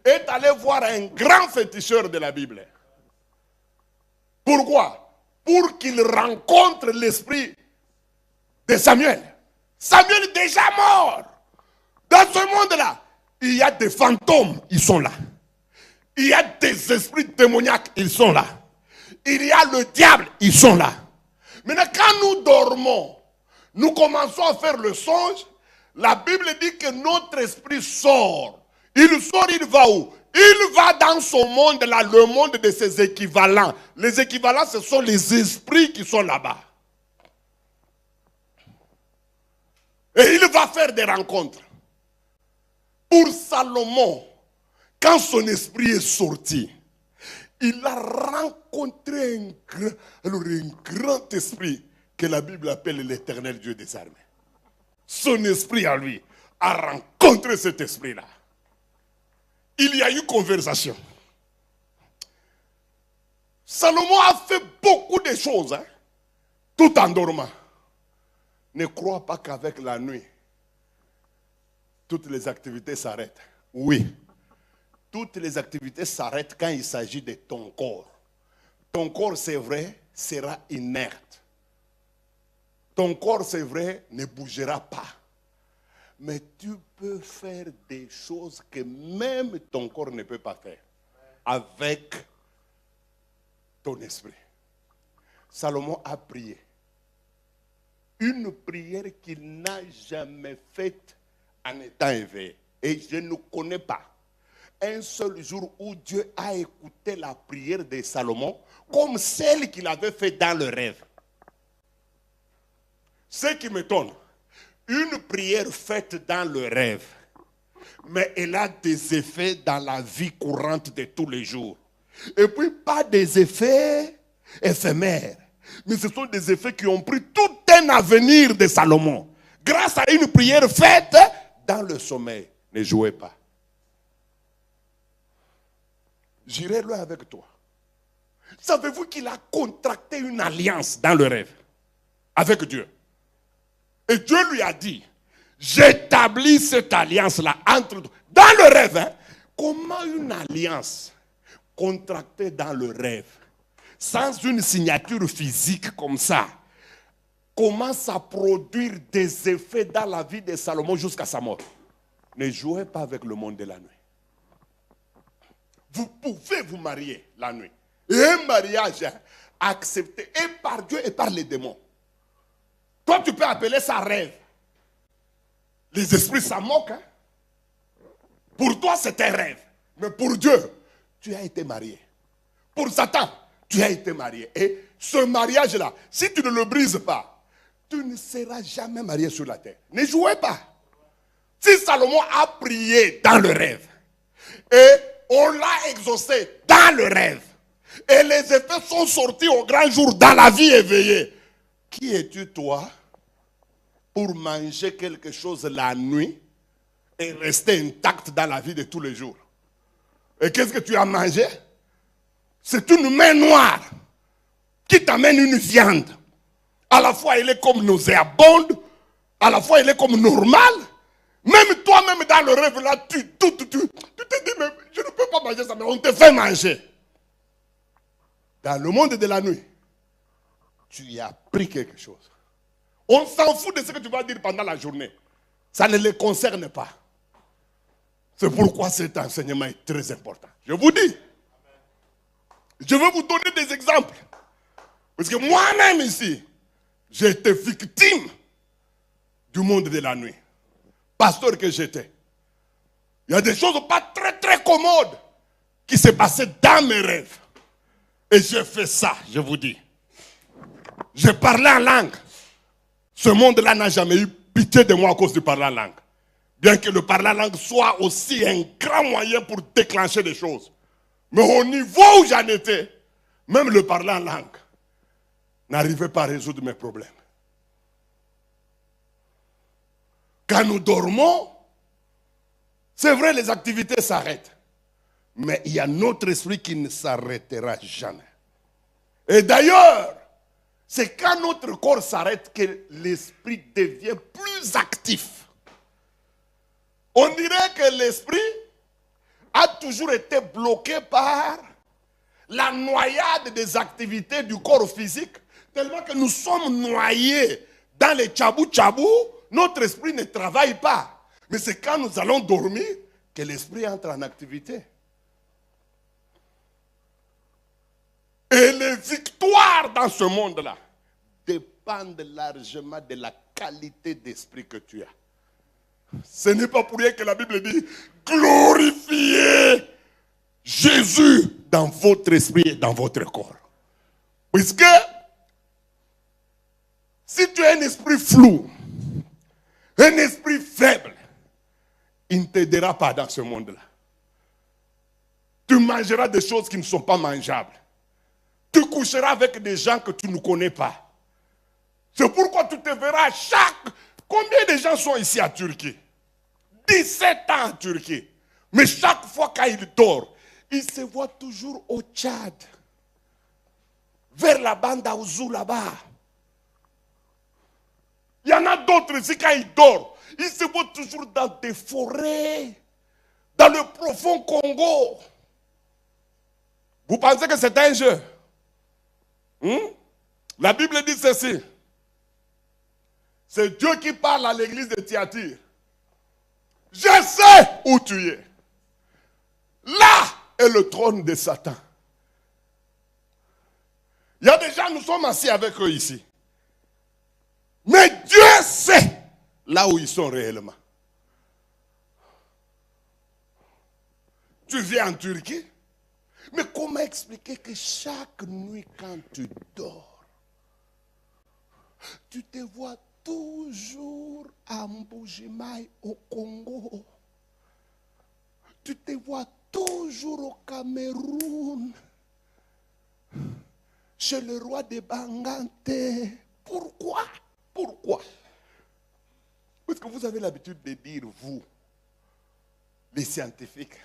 est allé voir un grand féticheur de la Bible. Pourquoi? Pour qu'il rencontre l'esprit de Samuel. Samuel est déjà mort. Dans ce monde-là, il y a des fantômes, ils sont là. Il y a des esprits démoniaques, ils sont là. Il y a le diable, ils sont là. Maintenant, quand nous dormons, nous commençons à faire le songe. La Bible dit que notre esprit sort. Il sort, il va où? Il va dans son monde-là, le monde de ses équivalents. Les équivalents, ce sont les esprits qui sont là-bas. Et il va faire des rencontres. Pour Salomon, quand son esprit est sorti, il a rencontré un grand esprit que la Bible appelle l'Éternel Dieu des armées. Son esprit à lui a rencontré cet esprit-là. Il y a eu conversation. Salomon a fait beaucoup de choses, hein, tout en dormant. Ne crois pas qu'avec la nuit, toutes les activités s'arrêtent. Oui, toutes les activités s'arrêtent quand il s'agit de ton corps. Ton corps, c'est vrai, sera inerte. Ton corps, c'est vrai, ne bougera pas. Mais tu peux faire des choses que même ton corps ne peut pas faire avec ton esprit. Salomon a prié. Une prière qu'il n'a jamais faite en étant éveillé. Et je ne connais pas un seul jour où Dieu a écouté la prière de Salomon comme celle qu'il avait faite dans le rêve. Ce qui m'étonne, une prière faite dans le rêve, mais elle a des effets dans la vie courante de tous les jours. Et puis pas des effets éphémères, mais ce sont des effets qui ont pris tout un avenir de Salomon. Grâce à une prière faite dans le sommeil. Ne jouez pas. J'irai loin avec toi. Savez-vous qu'il a contracté une alliance dans le rêve avec Dieu? Et Dieu lui a dit, j'établis cette alliance-là entre toi. Dans le rêve, hein, comment une alliance contractée dans le rêve, sans une signature physique comme ça, commence à produire des effets dans la vie de Salomon jusqu'à sa mort? Ne jouez pas avec le monde de la nuit. Vous pouvez vous marier la nuit. Et un mariage accepté et par Dieu et par les démons. Toi, tu peux appeler ça rêve. Les esprits s'en moquent. Hein? Pour toi, c'est un rêve. Mais pour Dieu, tu as été marié. Pour Satan, tu as été marié. Et ce mariage-là, si tu ne le brises pas, tu ne seras jamais marié sur la terre. Ne jouez pas. Si Salomon a prié dans le rêve, et on l'a exaucé dans le rêve, et les effets sont sortis au grand jour dans la vie éveillée, qui es-tu toi pour manger quelque chose la nuit et rester intact dans la vie de tous les jours? Et qu'est-ce que tu as mangé? C'est une main noire qui t'amène une viande. À la fois elle est comme nauséabonde, à la fois elle est comme normale. Même toi-même dans le rêve là, tu te dis, mais je ne peux pas manger ça, mais on te fait manger. Dans le monde de la nuit, tu y as pris quelque chose. On s'en fout de ce que tu vas dire pendant la journée. Ça ne les concerne pas. C'est pourquoi cet enseignement est très important. Je vous dis. Je vais vous donner des exemples. Parce que moi-même ici, j'ai été victime du monde de la nuit. Pasteur que j'étais. Il y a des choses pas très très commodes qui se passaient dans mes rêves. Et j'ai fait ça, je vous dis. J'ai parlé en langue. Ce monde-là n'a jamais eu pitié de moi à cause du parler en langue. Bien que le parler en langue soit aussi un grand moyen pour déclencher des choses. Mais au niveau où j'en étais, même le parler en langue n'arrivait pas à résoudre mes problèmes. Quand nous dormons, c'est vrai, les activités s'arrêtent. Mais il y a notre esprit qui ne s'arrêtera jamais. Et d'ailleurs, c'est quand notre corps s'arrête que l'esprit devient plus actif. On dirait que l'esprit a toujours été bloqué par la noyade des activités du corps physique, tellement que nous sommes noyés dans les tchabou-tchabou, notre esprit ne travaille pas. Mais c'est quand nous allons dormir que l'esprit entre en activité. Et les victoires dans ce monde-là dépendent largement de la qualité d'esprit que tu as. Ce n'est pas pour rien que la Bible dit glorifiez Jésus dans votre esprit et dans votre corps. Puisque si tu as un esprit flou, un esprit faible, il ne t'aidera pas dans ce monde-là. Tu mangeras des choses qui ne sont pas mangeables. Tu coucheras avec des gens que tu ne connais pas. C'est pourquoi tu te verras Combien de gens sont ici à Turquie? 17 ans en Turquie. Mais chaque fois qu'il dort, il se voit toujours au Tchad. Vers la bande à Ouzou là-bas. Il y en a d'autres ici quand il dort. Il se voit toujours dans des forêts. Dans le profond Congo. Vous pensez que c'est un jeu? La Bible dit ceci. C'est Dieu qui parle à l'église de Thyatire. Je sais où tu es. Là est le trône de Satan. Il y a des gens, nous sommes assis avec eux ici. Mais Dieu sait là où ils sont réellement. Tu viens en Turquie. Mais comment expliquer que chaque nuit quand tu dors, tu te vois toujours à Mbujimaï au Congo. Tu te vois toujours au Cameroun, chez le roi de Bangante. Pourquoi? Pourquoi? Parce que vous avez l'habitude de dire, vous, les scientifiques,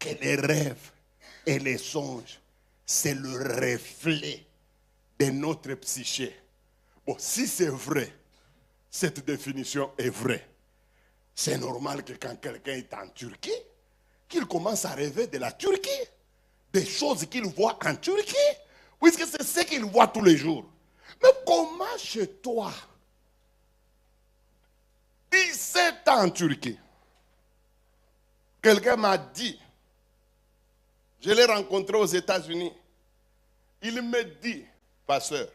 que les rêves et les songes, c'est le reflet de notre psyché. Bon, si c'est vrai, cette définition est vraie. C'est normal que quand quelqu'un est en Turquie, qu'il commence à rêver de la Turquie, des choses qu'il voit en Turquie, puisque c'est ce qu'il voit tous les jours. Mais comment chez toi, 17 ans en Turquie, quelqu'un m'a dit, je l'ai rencontré aux États-Unis, il me dit, pasteur,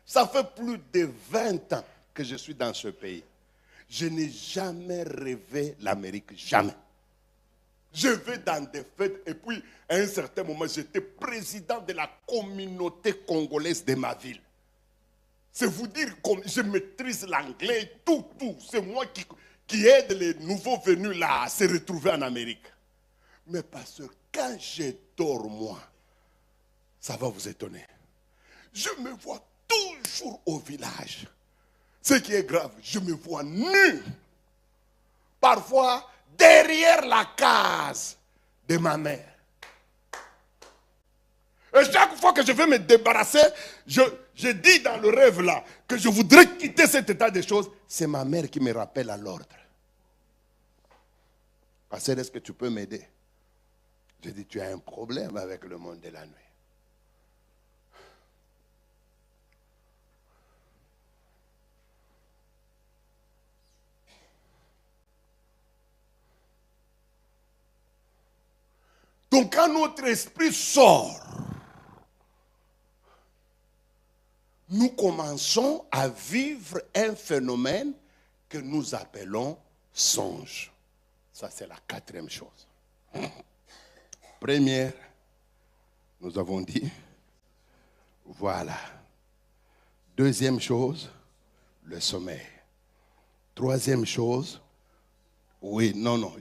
ça fait plus de 20 ans que je suis dans ce pays. Je n'ai jamais rêvé l'Amérique, jamais. Je vais dans des fêtes et puis à un certain moment, j'étais président de la communauté congolaise de ma ville. C'est vous dire comme je maîtrise l'anglais, tout. C'est moi qui aide les nouveaux venus là à se retrouver en Amérique. Mais pasteur, quand je dors moi, ça va vous étonner. Je me vois toujours au village. Ce qui est grave, je me vois nu. Parfois, derrière la case de ma mère. Et chaque fois que je veux me débarrasser, je dis dans le rêve là que je voudrais quitter cet état de choses. C'est ma mère qui me rappelle à l'ordre. Pasteur, est-ce que tu peux m'aider? Je dis, tu as un problème avec le monde de la nuit. Donc quand notre esprit sort, nous commençons à vivre un phénomène que nous appelons songe. Ça, c'est la quatrième chose. Première, nous avons dit, voilà. Deuxième chose, le sommeil. Troisième chose,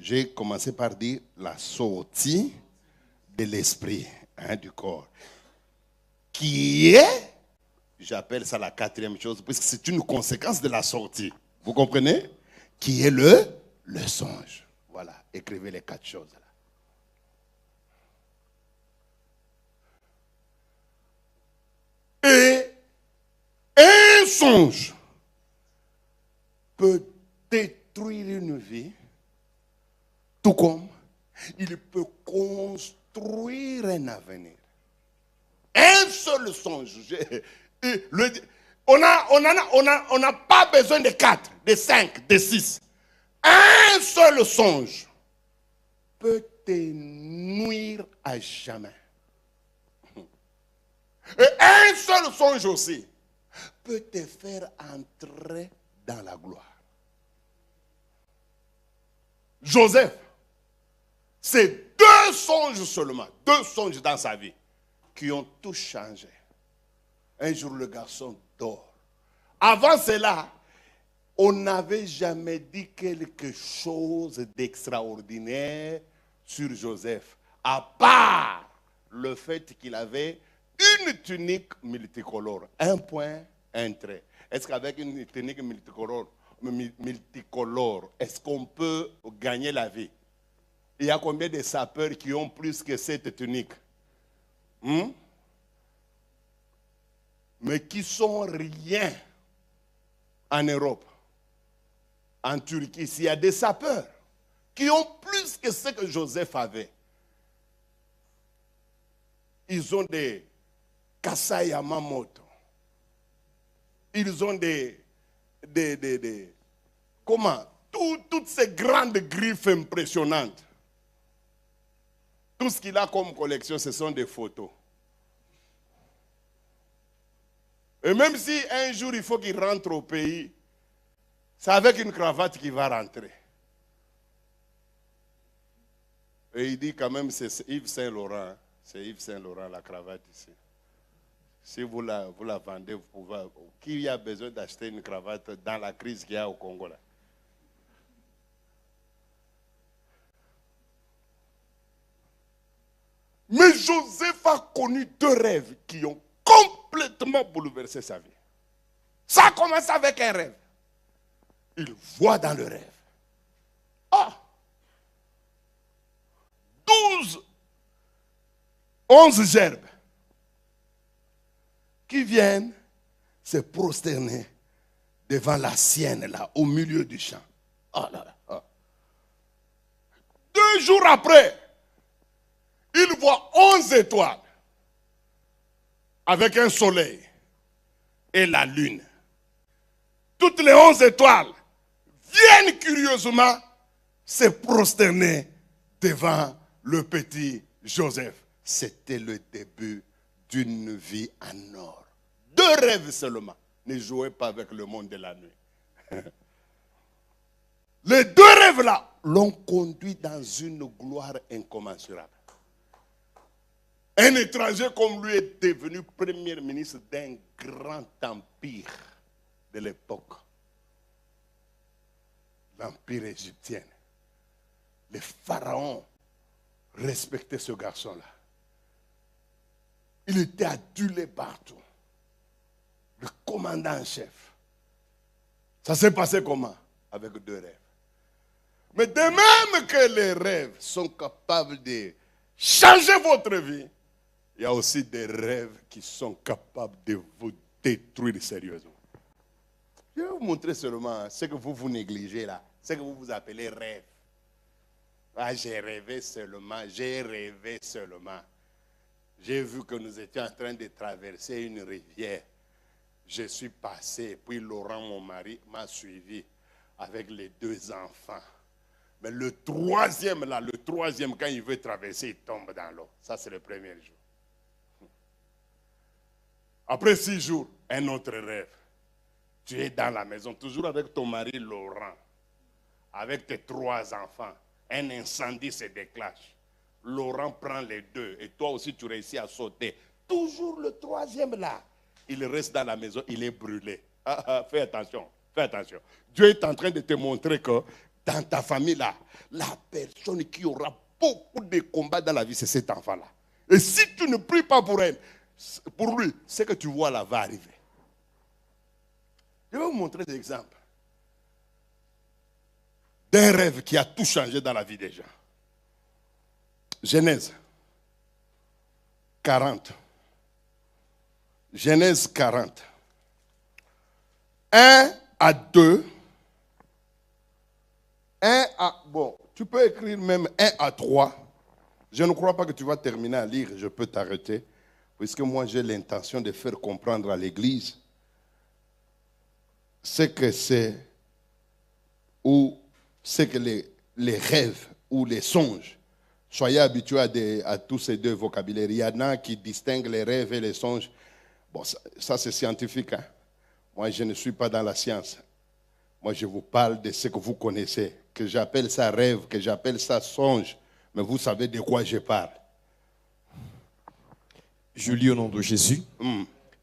j'ai commencé par dire la sortie de l'esprit, du corps. Qui est, j'appelle ça la quatrième chose, puisque c'est une conséquence de la sortie. Vous comprenez? Qui est le songe. Voilà, écrivez les 4 choses là. Et un songe peut détruire une vie, tout comme il peut construire un avenir. Un seul songe. On n'a pas besoin de 4, de 5, de 6. Un seul songe peut te nuire à jamais. Et un seul songe aussi peut te faire entrer dans la gloire. Joseph, c'est 2 songes seulement, 2 songes dans sa vie qui ont tout changé. Un jour, le garçon dort. Avant cela, on n'avait jamais dit quelque chose d'extraordinaire sur Joseph, à part le fait qu'il avait une tunique multicolore. Un point, un trait. Est-ce qu'avec une tunique multicolore, est-ce qu'on peut gagner la vie? Il y a combien de sapeurs qui ont plus que cette tunique? Mais qui sont rien en Europe, en Turquie. S'il y a des sapeurs qui ont plus que ce que Joseph avait. Ils ont des Kasai Yamamoto. Ils ont comment? Toutes ces grandes griffes impressionnantes. Tout ce qu'il a comme collection, ce sont des photos. Et même si un jour il faut qu'il rentre au pays, c'est avec une cravate qu'il va rentrer. Et il dit quand même, c'est Yves Saint-Laurent. C'est Yves Saint-Laurent, la cravate ici. Si vous la vendez, vous pouvez. Qui a besoin d'acheter une cravate dans la crise qu'il y a au Congo là? Mais Joseph a connu 2 rêves qui ont complètement bouleversé sa vie. Ça a commencé avec un rêve. Il voit dans le rêve. 11 gerbes qui viennent se prosterner devant la sienne là, au milieu du champ. 2 jours après, il voit 11 étoiles avec un soleil et la lune. Toutes les 11 étoiles viennent curieusement se prosterner devant le petit Joseph. C'était le début d'une vie en or. 2 rêves seulement. Ne jouez pas avec le monde de la nuit. Les 2 rêves-là l'ont conduit dans une gloire incommensurable. Un étranger comme lui est devenu premier ministre d'un grand empire de l'époque. L'empire égyptien. Les pharaons respectaient ce garçon-là. Il était adulé partout. Le commandant en chef. Ça s'est passé comment? Avec 2 rêves. Mais de même que les rêves sont capables de changer votre vie, il y a aussi des rêves qui sont capables de vous détruire sérieusement. Je vais vous montrer seulement ce que vous négligez là, ce que vous appelez rêve. J'ai rêvé seulement, j'ai rêvé seulement. J'ai vu que nous étions en train de traverser une rivière. Je suis passé, puis Laurent, mon mari, m'a suivi avec les 2 enfants. Mais le troisième, quand il veut traverser, il tombe dans l'eau. Ça, c'est le premier jour. Après 6 jours, un autre rêve. Tu es dans la maison, toujours avec ton mari Laurent, avec tes 3 enfants. Un incendie se déclenche. Laurent prend les 2 et toi aussi tu réussis à sauter. Toujours le 3e là. Il reste dans la maison, il est brûlé. Fais attention, fais attention. Dieu est en train de te montrer que dans ta famille là, la personne qui aura beaucoup de combats dans la vie, c'est cet enfant là. Et si tu ne pries pas pour elle, pour lui, ce que tu vois là va arriver. Je vais vous montrer des exemples d'un rêve qui a tout changé dans la vie des gens. Genèse 40. Genèse 40. 1 à 2. 1 à... Bon, tu peux écrire même 1 à 3. Je ne crois pas que tu vas terminer à lire, je peux t'arrêter. Puisque moi j'ai l'intention de faire comprendre à l'Église ce que c'est ou ce que les rêves ou les songes. Soyez habitués à tous ces deux vocabulaires. Il y en a qui distinguent les rêves et les songes. Bon, ça c'est scientifique. Hein? Moi, je ne suis pas dans la science. Moi, je vous parle de ce que vous connaissez. Que j'appelle ça rêve, que j'appelle ça songe. Mais vous savez de quoi je parle. Je lis au nom de Jésus.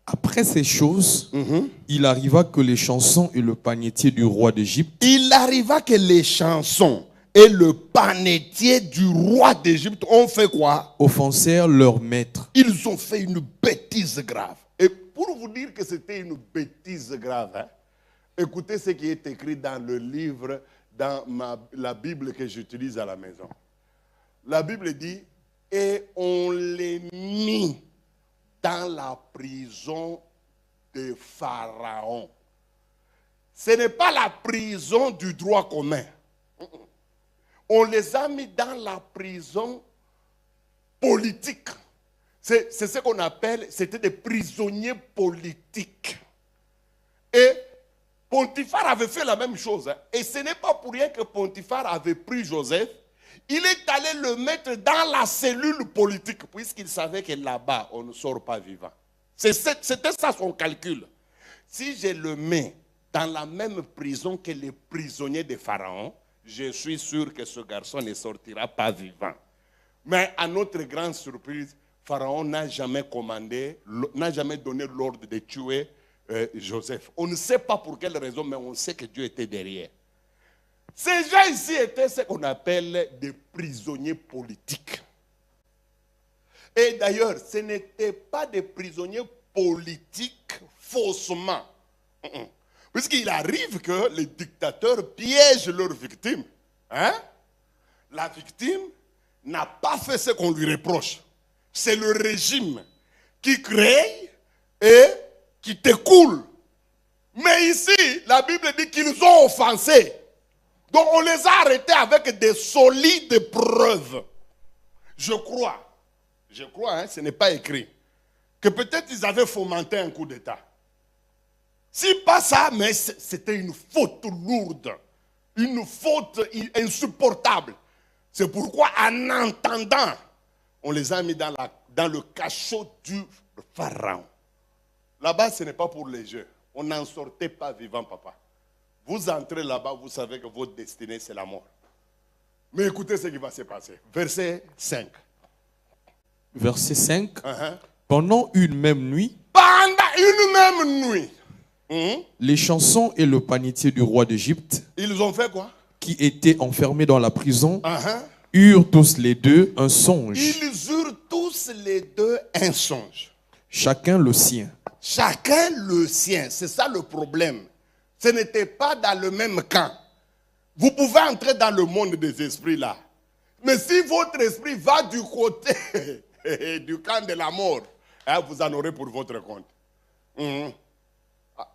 Après ces choses, il arriva que les chansons et le panetier du roi d'Égypte. Il arriva que les chansons et le panetier du roi d'Égypte ont fait quoi? Offensèrent leur maître. Ils ont fait une bêtise grave. Et pour vous dire que c'était une bêtise grave, hein, écoutez ce qui est écrit dans le livre, dans la Bible que j'utilise à la maison. La Bible dit, et on les mit dans la prison de Pharaon. Ce n'est pas la prison du droit commun. On les a mis dans la prison politique. C'est ce qu'on appelle, c'était des prisonniers politiques. Et Potiphar avait fait la même chose. Hein. Et ce n'est pas pour rien que Potiphar avait pris Joseph. Il est allé le mettre dans la cellule politique, puisqu'il savait que là-bas, on ne sort pas vivant. C'était ça son calcul. Si je le mets dans la même prison que les prisonniers de Pharaon, je suis sûr que ce garçon ne sortira pas vivant. Mais à notre grande surprise, Pharaon n'a jamais commandé, n'a jamais donné l'ordre de tuer Joseph. On ne sait pas pour quelle raison, mais on sait que Dieu était derrière. Ces gens ici étaient ce qu'on appelle des prisonniers politiques. Et d'ailleurs, ce n'étaient pas des prisonniers politiques faussement. Puisqu'il arrive que les dictateurs piègent leurs victimes. Hein? La victime n'a pas fait ce qu'on lui reproche. C'est le régime qui crée et qui t'écoule. Mais ici, la Bible dit qu'ils ont offensé. Donc on les a arrêtés avec des solides preuves. Je crois, hein, ce n'est pas écrit, que peut-être ils avaient fomenté un coup d'État. Si pas ça, mais c'était une faute lourde, une faute insupportable. C'est pourquoi en entendant, on les a mis dans le cachot du Pharaon. Là-bas, ce n'est pas pour les jeux. On n'en sortait pas vivant, papa. Vous entrez là-bas, vous savez que votre destinée, c'est la mort. Mais écoutez ce qui va se passer. Verset 5. Verset 5. Pendant une même nuit. Pendant une même nuit. Les chansons et le panetier du roi d'Égypte. Ils ont fait quoi? Qui étaient enfermés dans la prison. Eurent tous les deux un songe. Ils eurent tous les deux un songe. Chacun le sien. Chacun le sien. C'est ça le problème. Ce n'était pas dans le même camp. Vous pouvez entrer dans le monde des esprits là. Mais si votre esprit va du côté du camp de la mort, hein, vous en aurez pour votre compte.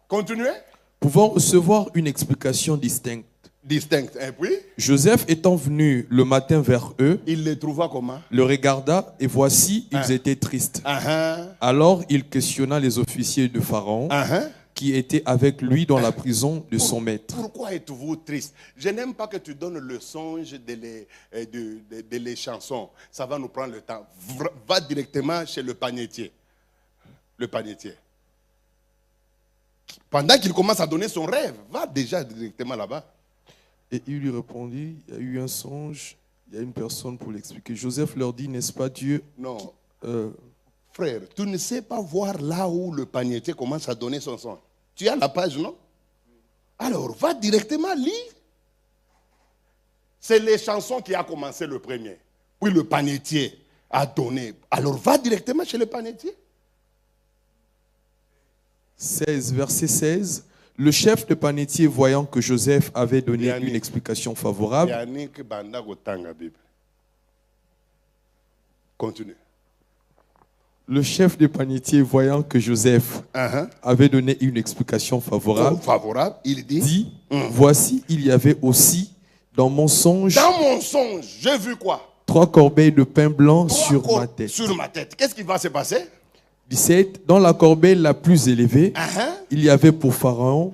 Continuez. Pouvant recevoir une explication distincte. Et puis, Joseph étant venu le matin vers eux, il les trouva comment? Le regarda et voici, ils étaient tristes. Alors il questionna les officiers de Pharaon qui étaient avec lui dans la prison de son maître. Pourquoi êtes-vous triste? Je n'aime pas que tu donnes le songe de les chansons. Ça va nous prendre le temps. Va directement chez le panetier. Le panetier. Pendant qu'il commence à donner son rêve, va déjà directement là-bas. Et il lui répondit, il y a eu un songe, il y a une personne pour l'expliquer. Joseph leur dit, n'est-ce pas Dieu? Non. Frère, tu ne sais pas voir là où le panetier commence à donner son songe. Tu as la page, non? Alors, va directement lire. C'est les chansons qui a commencé le premier. Puis le panetier a donné. Alors, va directement chez le panetier. 16, verset 16. Le chef de panetier, voyant que Joseph avait donné une explication favorable. Continue. Le chef de panetier, voyant que Joseph avait donné une explication favorable, il dit, voici, il y avait aussi dans mon songe. Dans mon songe, j'ai vu quoi? 3 corbeilles de pain blanc sur ma tête. Sur ma tête. Qu'est-ce qui va se passer? 17. Dans la corbeille la plus élevée, il y avait pour Pharaon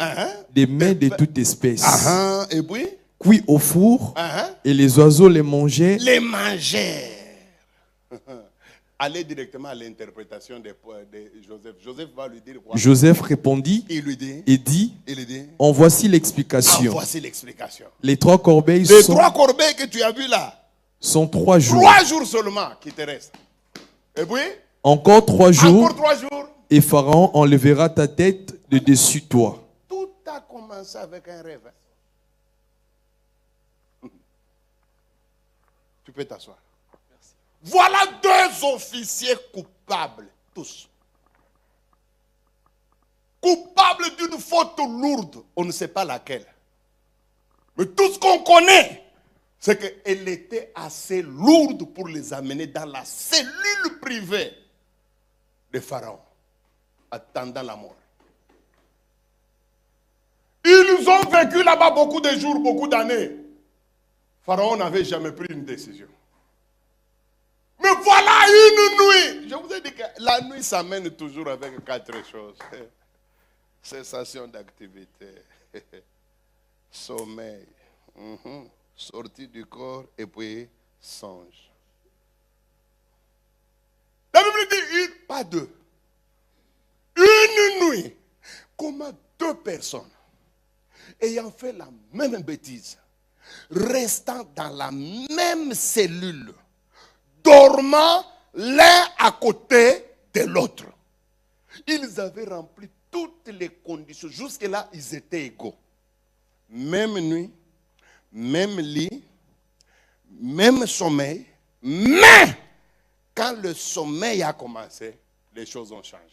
des mets de toute espèce. Et puis? cuits au four et les oiseaux les mangeaient. Les mangèrent. Allez directement à l'interprétation de Joseph. Joseph va lui dire quoi? Joseph répondit Il lui dit, et dit, en voici ah, l'explication. voici l'explication. Les 3 corbeilles Les 3 corbeilles que tu as vues là, sont 3 jours. 3 jours seulement qui te restent. Et puis, encore 3 jours, encore 3 jours. Et Pharaon enlèvera ta tête de dessus toi. Tout a commencé avec un rêve. Tu peux t'asseoir. Voilà 2 officiers coupables, tous. Coupables d'une faute lourde, on ne sait pas laquelle. Mais tout ce qu'on connaît, c'est qu'elle était assez lourde pour les amener dans la cellule privée de Pharaon, attendant la mort. Ils ont vécu là-bas beaucoup de jours, beaucoup d'années. Pharaon n'avait jamais pris une décision. Mais voilà une nuit. Je vous ai dit que la nuit s'amène toujours avec 4 choses. Cessation d'activité, sommeil, sortie du corps et puis songe. La Bible dit pas 2. Une nuit. Comment 2 personnes ayant fait la même bêtise, restant dans la même cellule, dormant l'un à côté de l'autre. Ils avaient rempli toutes les conditions. Jusque-là, ils étaient égaux. Même nuit, même lit, même sommeil. Mais, quand le sommeil a commencé, les choses ont changé.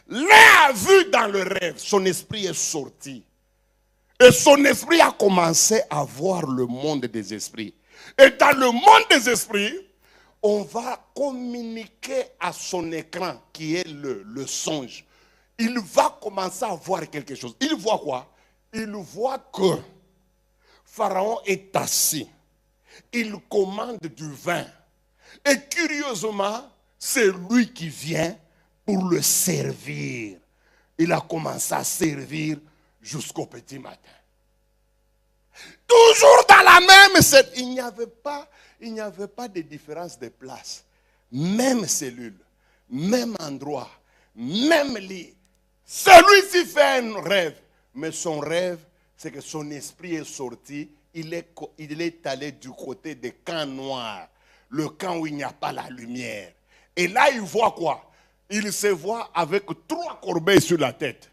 L'un a vu dans le rêve, son esprit est sorti. Et son esprit a commencé à voir le monde des esprits. Et dans le monde des esprits, on va communiquer à son écran qui est le songe. Il va commencer à voir quelque chose. Il voit quoi? Il voit que Pharaon est assis. Il commande du vin. Et curieusement, c'est lui qui vient pour le servir. Il a commencé à servir jusqu'au petit matin. Toujours dans la même scène. Il n'y avait pas de différence de place. Même cellule, même endroit, même lit. Celui-ci fait un rêve. Mais son rêve, c'est que son esprit est sorti. Il est allé du côté des camps noirs. Le camp où il n'y a pas la lumière. Et là, il voit quoi? Il se voit avec 3 corbeilles sur la tête,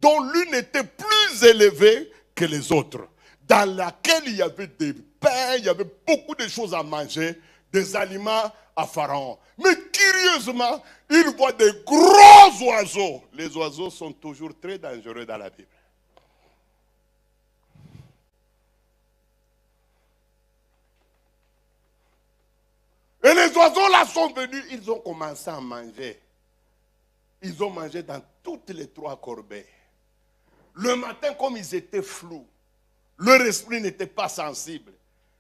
dont l'une était plus élevée que les autres, dans laquelle il y avait des pains, il y avait beaucoup de choses à manger, des aliments à Pharaon. Mais curieusement, il voit des gros oiseaux. Les oiseaux sont toujours très dangereux dans la Bible. Et les oiseaux là sont venus, ils ont commencé à manger. Ils ont mangé dans toutes les 3 corbeilles. Le matin, comme ils étaient flous, leur esprit n'était pas sensible.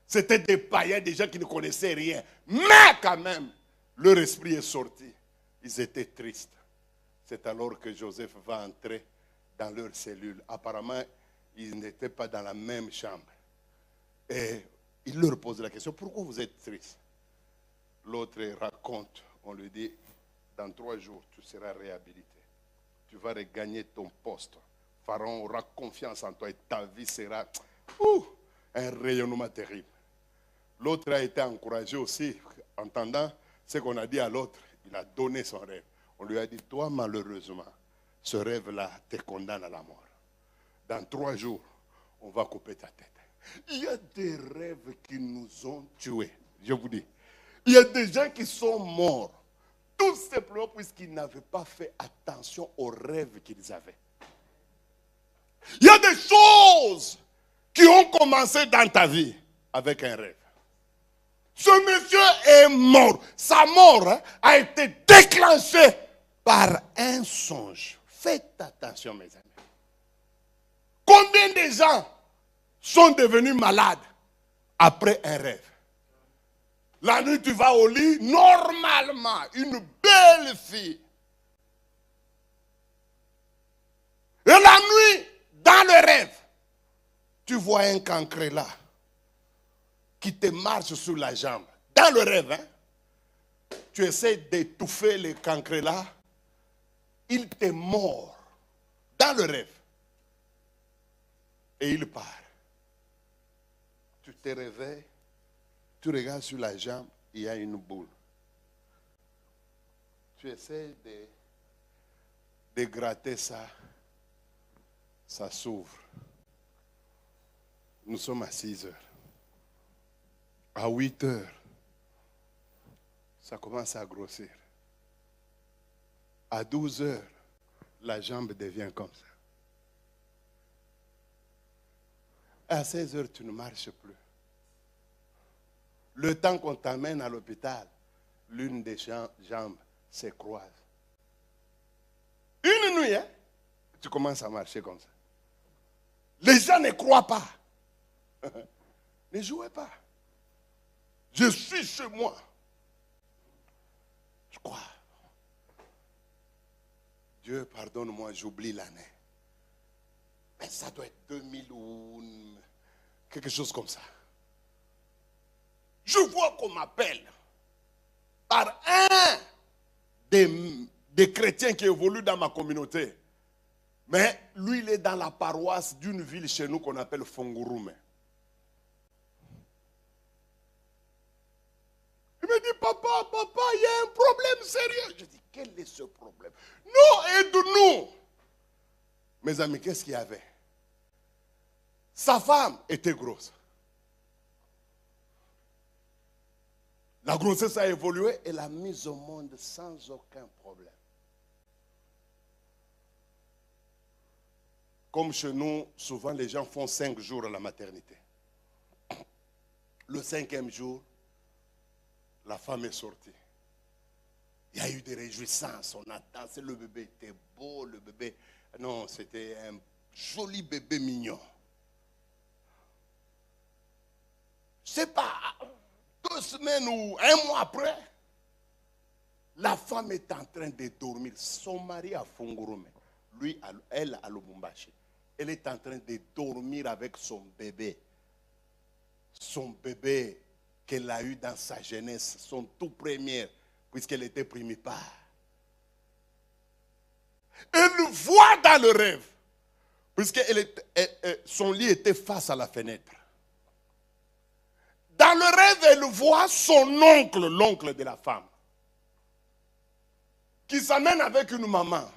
C'était des païens, des gens qui ne connaissaient rien. Mais quand même, leur esprit est sorti. Ils étaient tristes. C'est alors que Joseph va entrer dans leur cellule. Apparemment, ils n'étaient pas dans la même chambre. Et il leur pose la question, pourquoi vous êtes tristes? L'autre raconte, on lui dit, dans 3 jours, tu seras réhabilité. Tu vas regagner ton poste. Pharaon aura confiance en toi et ta vie sera un rayonnement terrible. L'autre a été encouragé aussi, entendant ce qu'on a dit à l'autre. Il a donné son rêve. On lui a dit, toi malheureusement, ce rêve-là te condamne à la mort. Dans 3 jours, on va couper ta tête. Il y a des rêves qui nous ont tués. Je vous dis, il y a des gens qui sont morts. Tout simplement puisqu'ils n'avaient pas fait attention aux rêves qu'ils avaient. Il y a des choses qui ont commencé dans ta vie avec un rêve. Ce monsieur est mort. Sa mort a été déclenchée par un songe. Faites attention, mes amis. Combien de gens sont devenus malades après un rêve? La nuit, tu vas au lit, normalement, une belle fille. Et la nuit, dans le rêve, tu vois un cancre là qui te marche sur la jambe. Dans le rêve, hein, tu essaies d'étouffer le cancre là, il te mord dans le rêve et il part. Tu te réveilles, tu regardes sur la jambe, il y a une boule. Tu essaies de gratter ça, ça s'ouvre. Nous sommes à 6 heures. À 8 heures, ça commence à grossir. À 12 heures, la jambe devient comme ça. À 16 heures, tu ne marches plus. Le temps qu'on t'amène à l'hôpital, l'une des jambes se croise. Une nuit, hein, tu commences à marcher comme ça. Les gens ne croient pas. Ne jouez pas. Je suis chez moi. Je crois. Dieu, pardonne-moi, j'oublie l'année. Mais ça doit être 2000 ou quelque chose comme ça. Je vois qu'on m'appelle par un des chrétiens qui évoluent dans ma communauté. Mais lui, il est dans la paroisse d'une ville chez nous qu'on appelle Fongurume. Il me dit, papa, il y a un problème sérieux. Je dis, quel est ce problème? Non, aide-nous. Mes amis, qu'est-ce qu'il y avait? Sa femme était grosse. La grossesse a évolué et l'a mise au monde sans aucun problème. Comme chez nous, souvent les gens font 5 jours à la maternité. Le 5e jour, la femme est sortie. Il y a eu des réjouissances, on a dansé, le bébé était beau, le bébé... Non, c'était un joli bébé mignon. Je ne sais pas, 2 semaines ou 1 mois après, la femme est en train de dormir. Son mari à Fongurume, lui, elle à Lubumbashi. Elle est en train de dormir avec son bébé. Son bébé qu'elle a eu dans sa jeunesse, son tout premier, puisqu'elle était primipare. Elle voit dans le rêve, puisque son lit était face à la fenêtre. Dans le rêve, elle voit son oncle, l'oncle de la femme, qui s'amène avec une maman.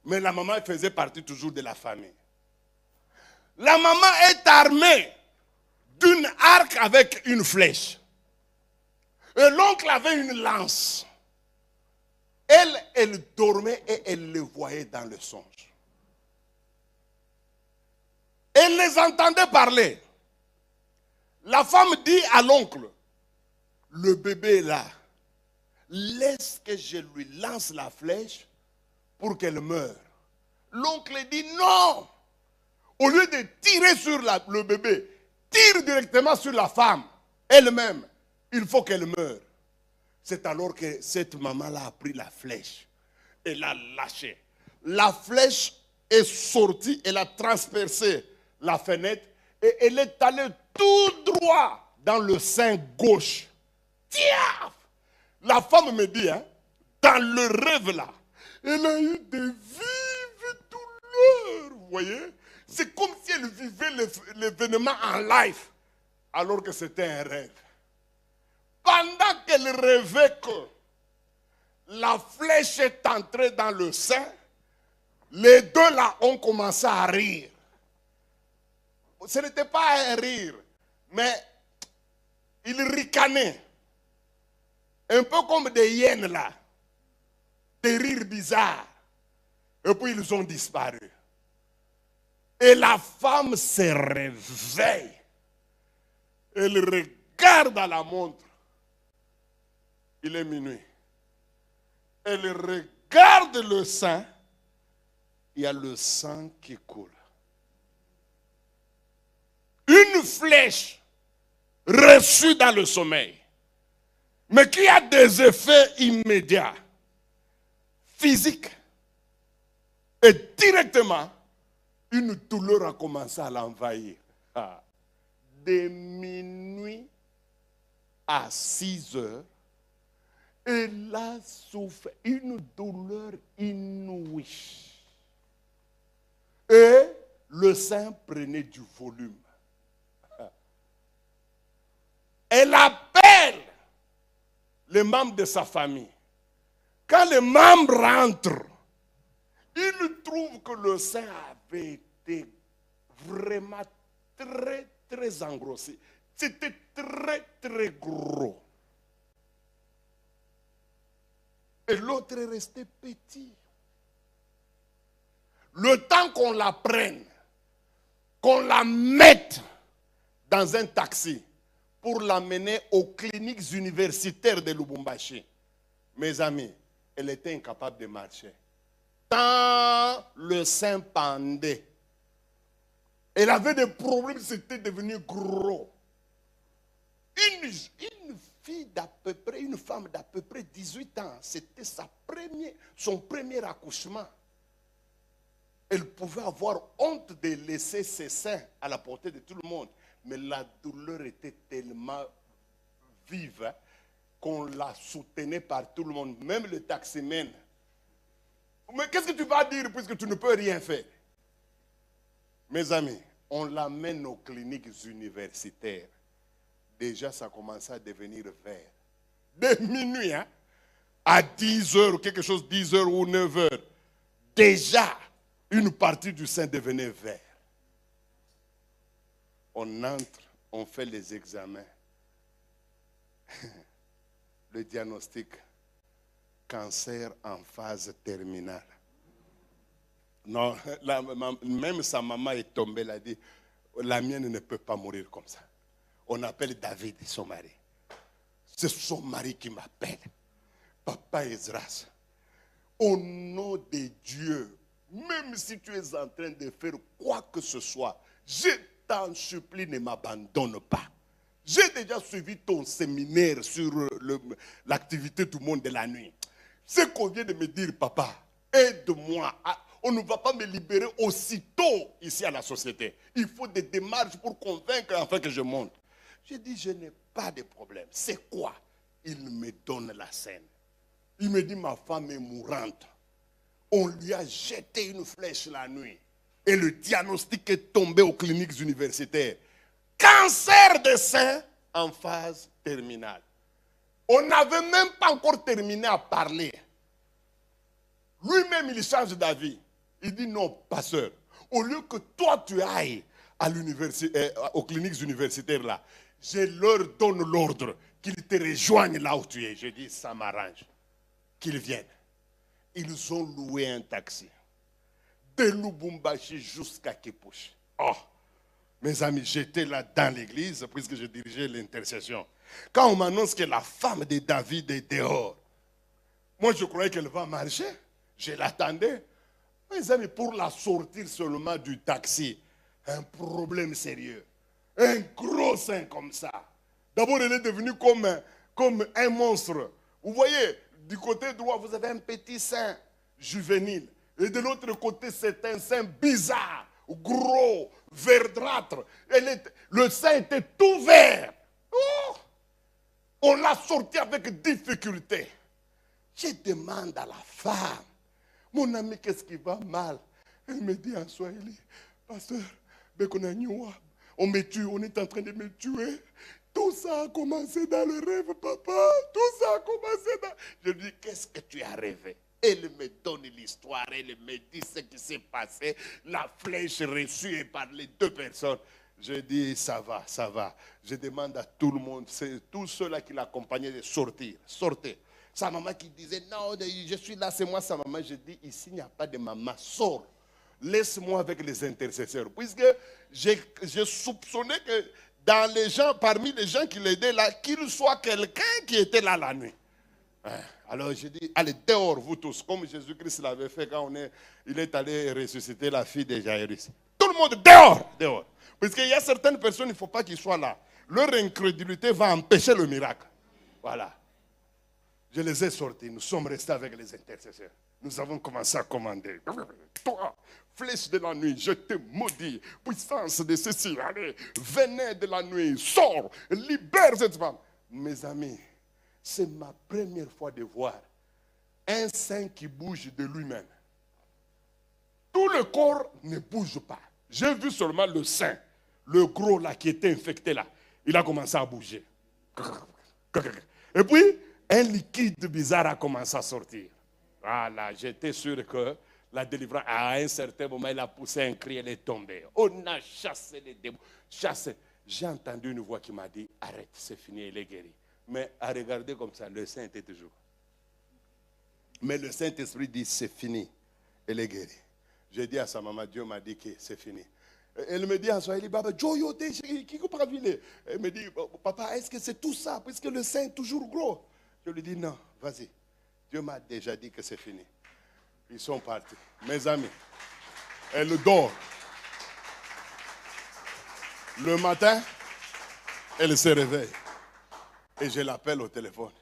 Mais la maman faisait partie toujours de la famille. La maman est armée d'une arc avec une flèche. Et l'oncle avait une lance. Elle dormait et elle le voyait dans le songe. Elle les entendait parler. La femme dit à l'oncle, le bébé est là. Laisse que je lui lance la flèche pour qu'elle meure. L'oncle dit non. Au lieu de tirer sur le bébé, tire directement sur la femme elle-même. Il faut qu'elle meure. C'est alors que cette maman-là a pris la flèche et l'a lâchée. La flèche est sortie, elle a transpercé la fenêtre et elle est allée tout droit dans le sein gauche. Tiens! La femme me dit, hein, dans le rêve là, elle a eu des vives douleurs, vous voyez? C'est comme si elle vivait l'événement en live, alors que c'était un rêve. Pendant qu'elle rêvait que la flèche est entrée dans le sein, les deux là ont commencé à rire. Ce n'était pas un rire, mais ils ricanaient. Un peu comme des hyènes là. Des rires bizarres. Et puis ils ont disparu. Et la femme se réveille. Elle regarde à la montre. Il est minuit. Elle regarde le sang. Il y a le sang qui coule. Une flèche reçue dans le sommeil, mais qui a des effets immédiats, physiques, et directement, une douleur a commencé à l'envahir. De minuit à 6 heures, elle a souffert une douleur inouïe. Et le sein prenait du volume. Elle appelle les membres de sa famille. Quand les membres rentrent, ils trouvent que le sein avait été vraiment très, très engrossé. C'était très, très gros. Et l'autre est resté petit. Le temps qu'on la prenne, qu'on la mette dans un taxi pour l'amener aux cliniques universitaires de Lubumbashi, mes amis, elle était incapable de marcher. Tant le sein pendait. Elle avait des problèmes, c'était devenu gros. Une fille d'à peu près, une femme d'à peu près 18 ans, c'était son premier accouchement. Elle pouvait avoir honte de laisser ses seins à la portée de tout le monde. Mais la douleur était tellement vive qu'on la soutenait par tout le monde, même le taximène. Mais qu'est-ce que tu vas dire puisque tu ne peux rien faire? Mes amis, on l'amène aux cliniques universitaires. Déjà, ça commençait à devenir vert. De minuit, à 10 heures, ou quelque chose, 10 heures ou 9 heures, déjà, une partie du sein devenait vert. On entre, on fait les examens. Le diagnostic, cancer en phase terminale. Non, même sa maman est tombée, elle a dit, la mienne ne peut pas mourir comme ça. On appelle David, son mari. C'est son mari qui m'appelle. Papa Esdras, au nom de Dieu, même si tu es en train de faire quoi que ce soit, je t'en supplie, ne m'abandonne pas. J'ai déjà suivi ton séminaire sur l'activité du monde de la nuit. Ce qu'on vient de me dire, papa, aide-moi. On ne va pas me libérer aussitôt ici à la société. Il faut des démarches pour convaincre afin que je monte. J'ai dit, je n'ai pas de problème. C'est quoi? Il me donne la scène. Il me dit, ma femme est mourante. On lui a jeté une flèche la nuit. Et le diagnostic est tombé aux cliniques universitaires. Cancer des seins en phase terminale. On n'avait même pas encore terminé à parler. Lui-même, il change d'avis. Il dit, non, pasteur, au lieu que toi, tu ailles à aux cliniques universitaires là, je leur donne l'ordre qu'ils te rejoignent là où tu es. Je dis, ça m'arrange. Qu'ils viennent. Ils ont loué un taxi. De Lubumbashi jusqu'à Kipushi. Oh, mes amis, j'étais là dans l'église puisque je dirigeais l'intercession. Quand on m'annonce que la femme de David est dehors, moi je croyais qu'elle va marcher. Je l'attendais. Mes amis, pour la sortir seulement du taxi, un problème sérieux. Un gros sein comme ça. D'abord, elle est devenue comme un monstre. Vous voyez, du côté droit, vous avez un petit sein juvénile. Et de l'autre côté, c'est un sein bizarre, gros, verdâtre. Le sein était tout vert. Oh, on l'a sorti avec difficulté. Je demande à la femme, mon ami, qu'est-ce qui va mal? Elle me dit en Swahili, pasteur, on me tue, on est en train de me tuer. Tout ça a commencé dans le rêve, papa. Tout ça a commencé dans... Je lui dis, qu'est-ce que tu as rêvé? Elle me donne l'histoire, elle me dit ce qui s'est passé. La flèche reçue par les deux personnes. Je dis, ça va, ça va. Je demande à tout le monde, tous ceux-là qui l'accompagnaient de sortir. Sortez. Sa maman qui disait, non, je suis là, c'est moi sa maman. Je dis, ici, il n'y a pas de maman, sors. Laisse-moi avec les intercesseurs. Puisque j'ai soupçonné que dans les gens, parmi les gens qui l'aidaient là, qu'il soit quelqu'un qui était là la nuit. Alors j'ai dit, allez dehors vous tous, comme Jésus-Christ l'avait fait quand il est allé ressusciter la fille de Jairus. Tout le monde dehors, dehors. Parce qu'il y a certaines personnes, il ne faut pas qu'ils soient là. Leur incrédulité va empêcher le miracle. Voilà. Je les ai sortis, nous sommes restés avec les intercesseurs. Nous avons commencé à commander. flèche de la nuit, je te maudis. Puissance de ceci, allez, venin de la nuit, sors, libère cette femme. Mes amis, c'est ma première fois de voir un sein qui bouge de lui-même. Tout le corps ne bouge pas. J'ai vu seulement le sein, le gros là qui était infecté là. Il a commencé à bouger. Et puis, un liquide bizarre a commencé à sortir. Voilà, j'étais sûr que la délivrance, à un certain moment, il a poussé un cri, elle est tombée. On a chassé les démons. Chassé. J'ai entendu une voix qui m'a dit, arrête, c'est fini, elle est guérie. Mais à regarder comme ça, le sein était toujours. Mais le Saint-Esprit dit, c'est fini, elle est guérie. J'ai dit à sa maman, Dieu m'a dit que c'est fini. Elle me dit à soi, elle dit, Baba, Joyo, qui comprend vile? Elle me dit, papa, est-ce que c'est tout ça? Puisque le sein est toujours gros. Je lui dis, non, vas-y. Dieu m'a déjà dit que c'est fini. Ils sont partis. Mes amis, elle dort. Le matin, elle se réveille. Et je l'appelle au téléphone.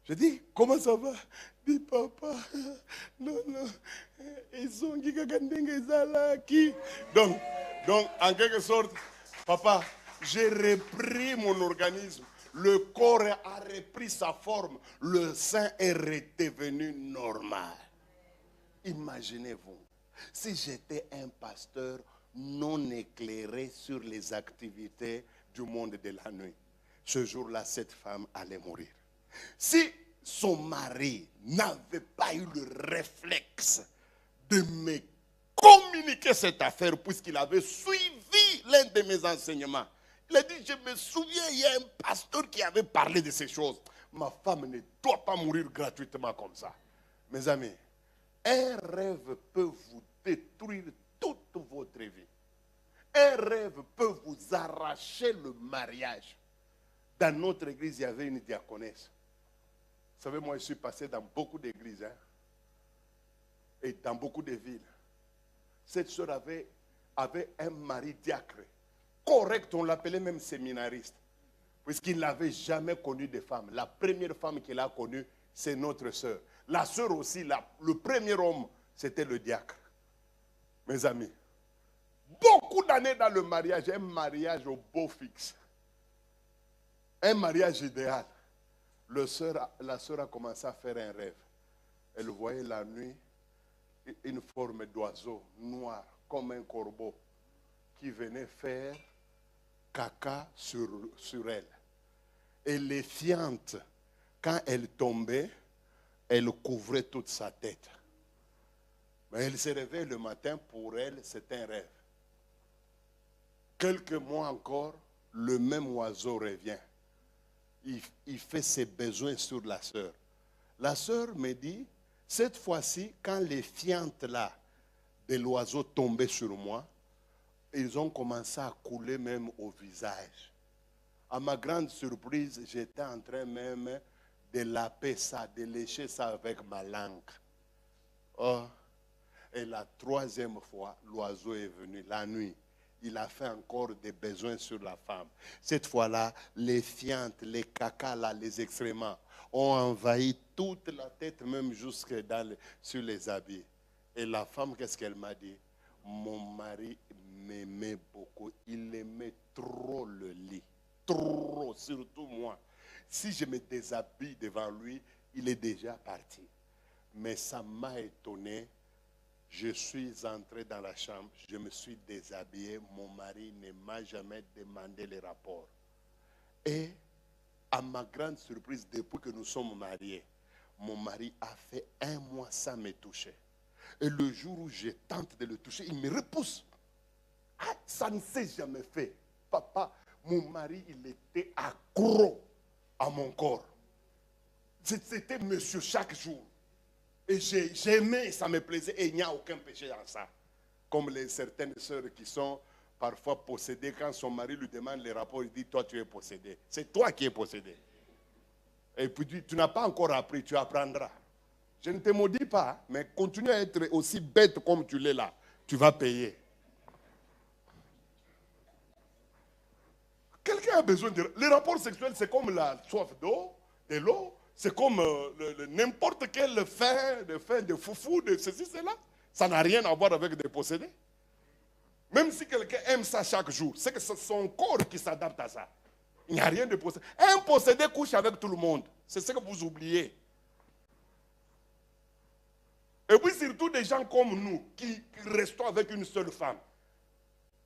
Je dis, comment ça va? Dit, papa, non, ils ont dit que donc, en quelque sorte, papa, j'ai repris mon organisme. Le corps a repris sa forme. Le sein est redevenu normal. Imaginez-vous, si j'étais un pasteur non éclairé sur les activités du monde de la nuit, ce jour-là, cette femme allait mourir. Si son mari n'avait pas eu le réflexe de me communiquer cette affaire, puisqu'il avait suivi l'un de mes enseignements, il a dit, je me souviens, il y a un pasteur qui avait parlé de ces choses. Ma femme ne doit pas mourir gratuitement comme ça. Mes amis, un rêve peut vous détruire toute votre vie. Un rêve peut vous arracher le mariage. Dans notre église, il y avait une diaconesse. Vous savez, moi, je suis passé dans beaucoup d'églises et dans beaucoup de villes. Cette soeur avait un mari diacre. Correct, on l'appelait même séminariste. Puisqu'il n'avait jamais connu de femme. La première femme qu'il a connue, c'est notre soeur. La soeur aussi, le premier homme, c'était le diacre. Mes amis, beaucoup d'années dans le mariage, un mariage au beau fixe. Un mariage idéal. La soeur a commencé à faire un rêve. Elle voyait la nuit une forme d'oiseau noir, comme un corbeau, qui venait faire caca sur elle. Et les fientes, quand elle tombait, elle couvrait toute sa tête. Mais elle se réveille le matin, pour elle, c'est un rêve. Quelques mois encore, le même oiseau revient. Il fait ses besoins sur la sœur. La sœur me dit, cette fois-ci, quand les fientes là de l'oiseau tombaient sur moi, ils ont commencé à couler même au visage. À ma grande surprise, j'étais en train même de laper ça, de lécher ça avec ma langue. Oh, et la troisième fois, l'oiseau est venu la nuit. Il a fait encore des besoins sur la femme. Cette fois-là, les fientes, les cacas, là, les excréments ont envahi toute la tête, même jusque sur les habits. Et la femme, qu'est-ce qu'elle m'a dit? Mon mari m'aimait beaucoup. Il aimait trop le lit. Trop, surtout moi. Si je me déshabille devant lui, il est déjà parti. Mais ça m'a étonné. Je suis entré dans la chambre, je me suis déshabillé, mon mari ne m'a jamais demandé les rapports. Et à ma grande surprise, depuis que nous sommes mariés, mon mari a fait 1 mois sans me toucher. Et le jour où je tente de le toucher, il me repousse. Ah, ça ne s'est jamais fait. Papa, mon mari, il était accro à mon corps. C'était monsieur chaque jour. Et j'aimais, ça me plaisait, et il n'y a aucun péché dans ça. Comme certaines sœurs qui sont parfois possédées, quand son mari lui demande les rapports, il dit, toi tu es possédé. C'est toi qui es possédé. Et puis tu n'as pas encore appris, tu apprendras. Je ne te maudis pas, mais continue à être aussi bête comme tu l'es là. Tu vas payer. Quelqu'un a besoin de... Les rapports sexuels, c'est comme la soif d'eau, de l'eau. C'est comme n'importe quel fin de foufou, de ceci, cela. Ça n'a rien à voir avec des possédés. Même si quelqu'un aime ça chaque jour, c'est que c'est son corps qui s'adapte à ça. Il n'y a rien de possédé. Un possédé couche avec tout le monde. C'est ce que vous oubliez. Et puis surtout des gens comme nous, qui restons avec une seule femme.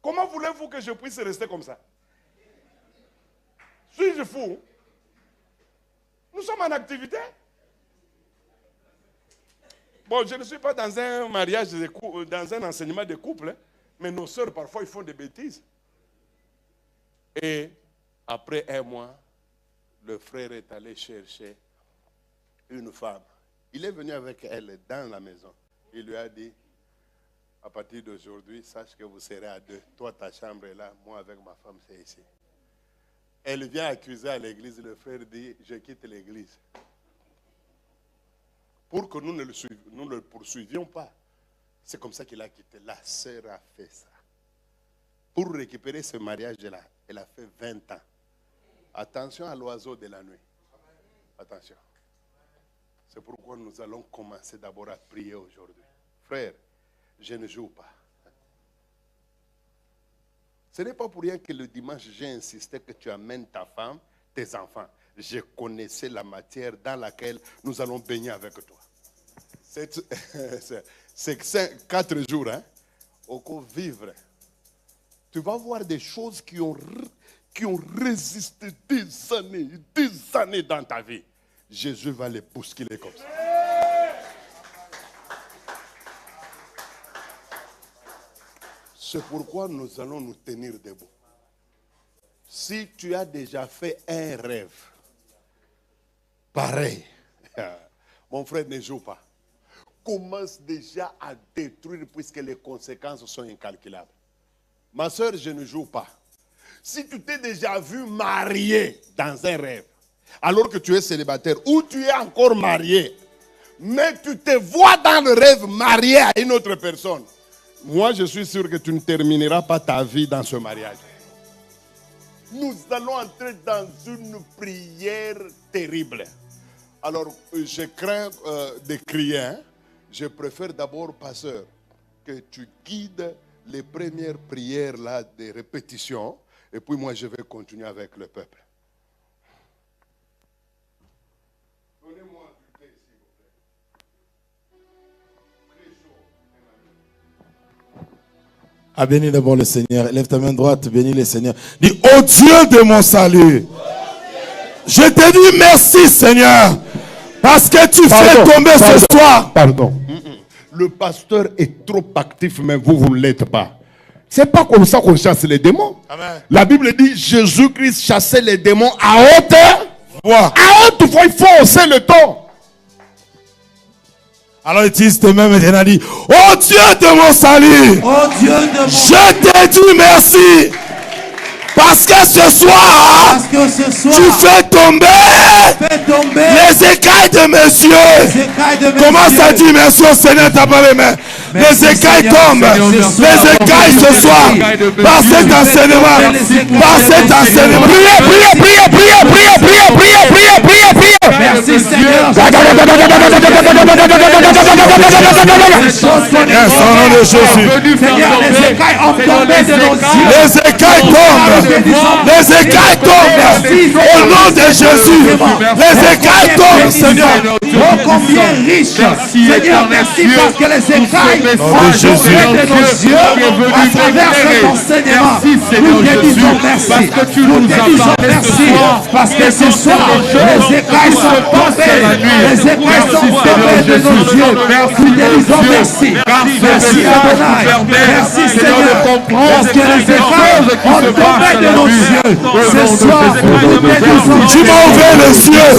Comment voulez-vous que je puisse rester comme ça? Suis-je fou? Nous sommes en activité. Bon, je ne suis pas dans un mariage, dans un enseignement de couple, hein, mais nos sœurs, parfois, ils font des bêtises. Et après un mois, le frère est allé chercher une femme. Il est venu avec elle dans la maison. Il lui a dit, à partir d'aujourd'hui, sache que vous serez à deux. Toi, ta chambre est là, moi avec ma femme, c'est ici. Elle vient accuser à l'église, le frère dit, je quitte l'église. Pour que nous ne le poursuivions pas. C'est comme ça qu'il a quitté. La sœur a fait ça. Pour récupérer ce mariage-là, elle a fait 20 ans. Attention à l'oiseau de la nuit. Attention. C'est pourquoi nous allons commencer d'abord à prier aujourd'hui. Frère, je ne joue pas. Ce n'est pas pour rien que le dimanche, j'ai insisté que tu amènes ta femme, tes enfants. Je connaissais la matière dans laquelle nous allons baigner avec toi. C'est 4 jours, hein, au cours vivre. Tu vas voir des choses qui ont résisté des années dans ta vie. Jésus va les bousculer comme ça. C'est pourquoi nous allons nous tenir debout. Si tu as déjà fait un rêve, pareil, mon frère, ne joue pas. Commence déjà à détruire puisque les conséquences sont incalculables. Ma soeur, je ne joue pas. Si tu t'es déjà vu marié dans un rêve, alors que tu es célibataire ou tu es encore marié, mais tu te vois dans le rêve marié à une autre personne, moi je suis sûr que tu ne termineras pas ta vie dans ce mariage. Nous allons entrer dans une prière terrible. Alors je crains de crier, hein? Je préfère d'abord, pasteur, que tu guides les premières prières là de répétition, et puis moi je vais continuer avec le peuple. Donnez-moi du thé, s'il vous plaît. Bénis d'abord le Seigneur. Lève ta main droite, bénis le Seigneur. Dis, ô Dieu de mon salut, je te dis merci, Seigneur, parce que tu fais tomber ce soir. Pardon. Le pasteur est trop actif, mais vous ne l'êtes pas. C'est pas comme ça qu'on chasse les démons. Amen. La Bible dit Jésus-Christ chassait les démons à haute voix. À haute voix, il faut hausser le ton. Alors utilise tes mains maintenant, dis, ô Dieu de mon salut, je te dis merci. Parce que ce soir, tu fais tomber les écailles de mes yeux. Commence à dire merci au Seigneur, t'as pas les mains. Les écailles tombent. Les écailles ce soir. Par cet enseignement. Par cet enseignement. Priez. Merci Seigneur. Au nom de Jésus. Seigneur, les écailles ont tombé de nos yeux. Les écailles tombent. Les écailles tombent. Au nom de Jésus. Les écailles tombent, Seigneur. Oh, combien riche. Seigneur, merci parce que les écailles ont tombé de nos yeux à travers cet enseignement. Nous te disons merci. Nous te disons merci parce que ce soir, les écailles sont tombées. Les écailles sont tombées de nos yeux. Nous te disons merci. Merci Adonai. Merci Seigneur. Parce que les écailles ont tombé de nos yeux. Ce soir, nous te disons tu m'as ouvert les yeux.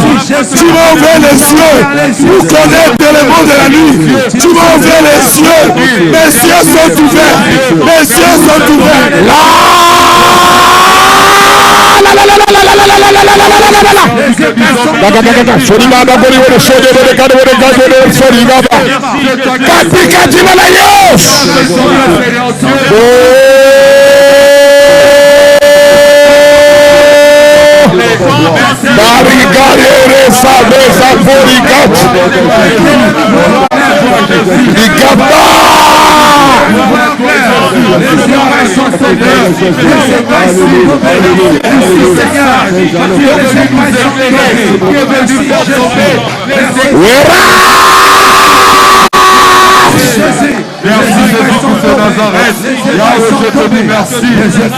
Tu m'as ouvert les yeux. Pour connaître l'élément de la nuit. Tu m'as ouvert les yeux. Mes yeux sont ouverts. Mes yeux sont ouverts. oreilles sont tombées. Les écailles sont tombées. Merci Seigneur. Les écailles sont tombées. Merci Jésus pour ce Nazareth. Yahweh, je te dis merci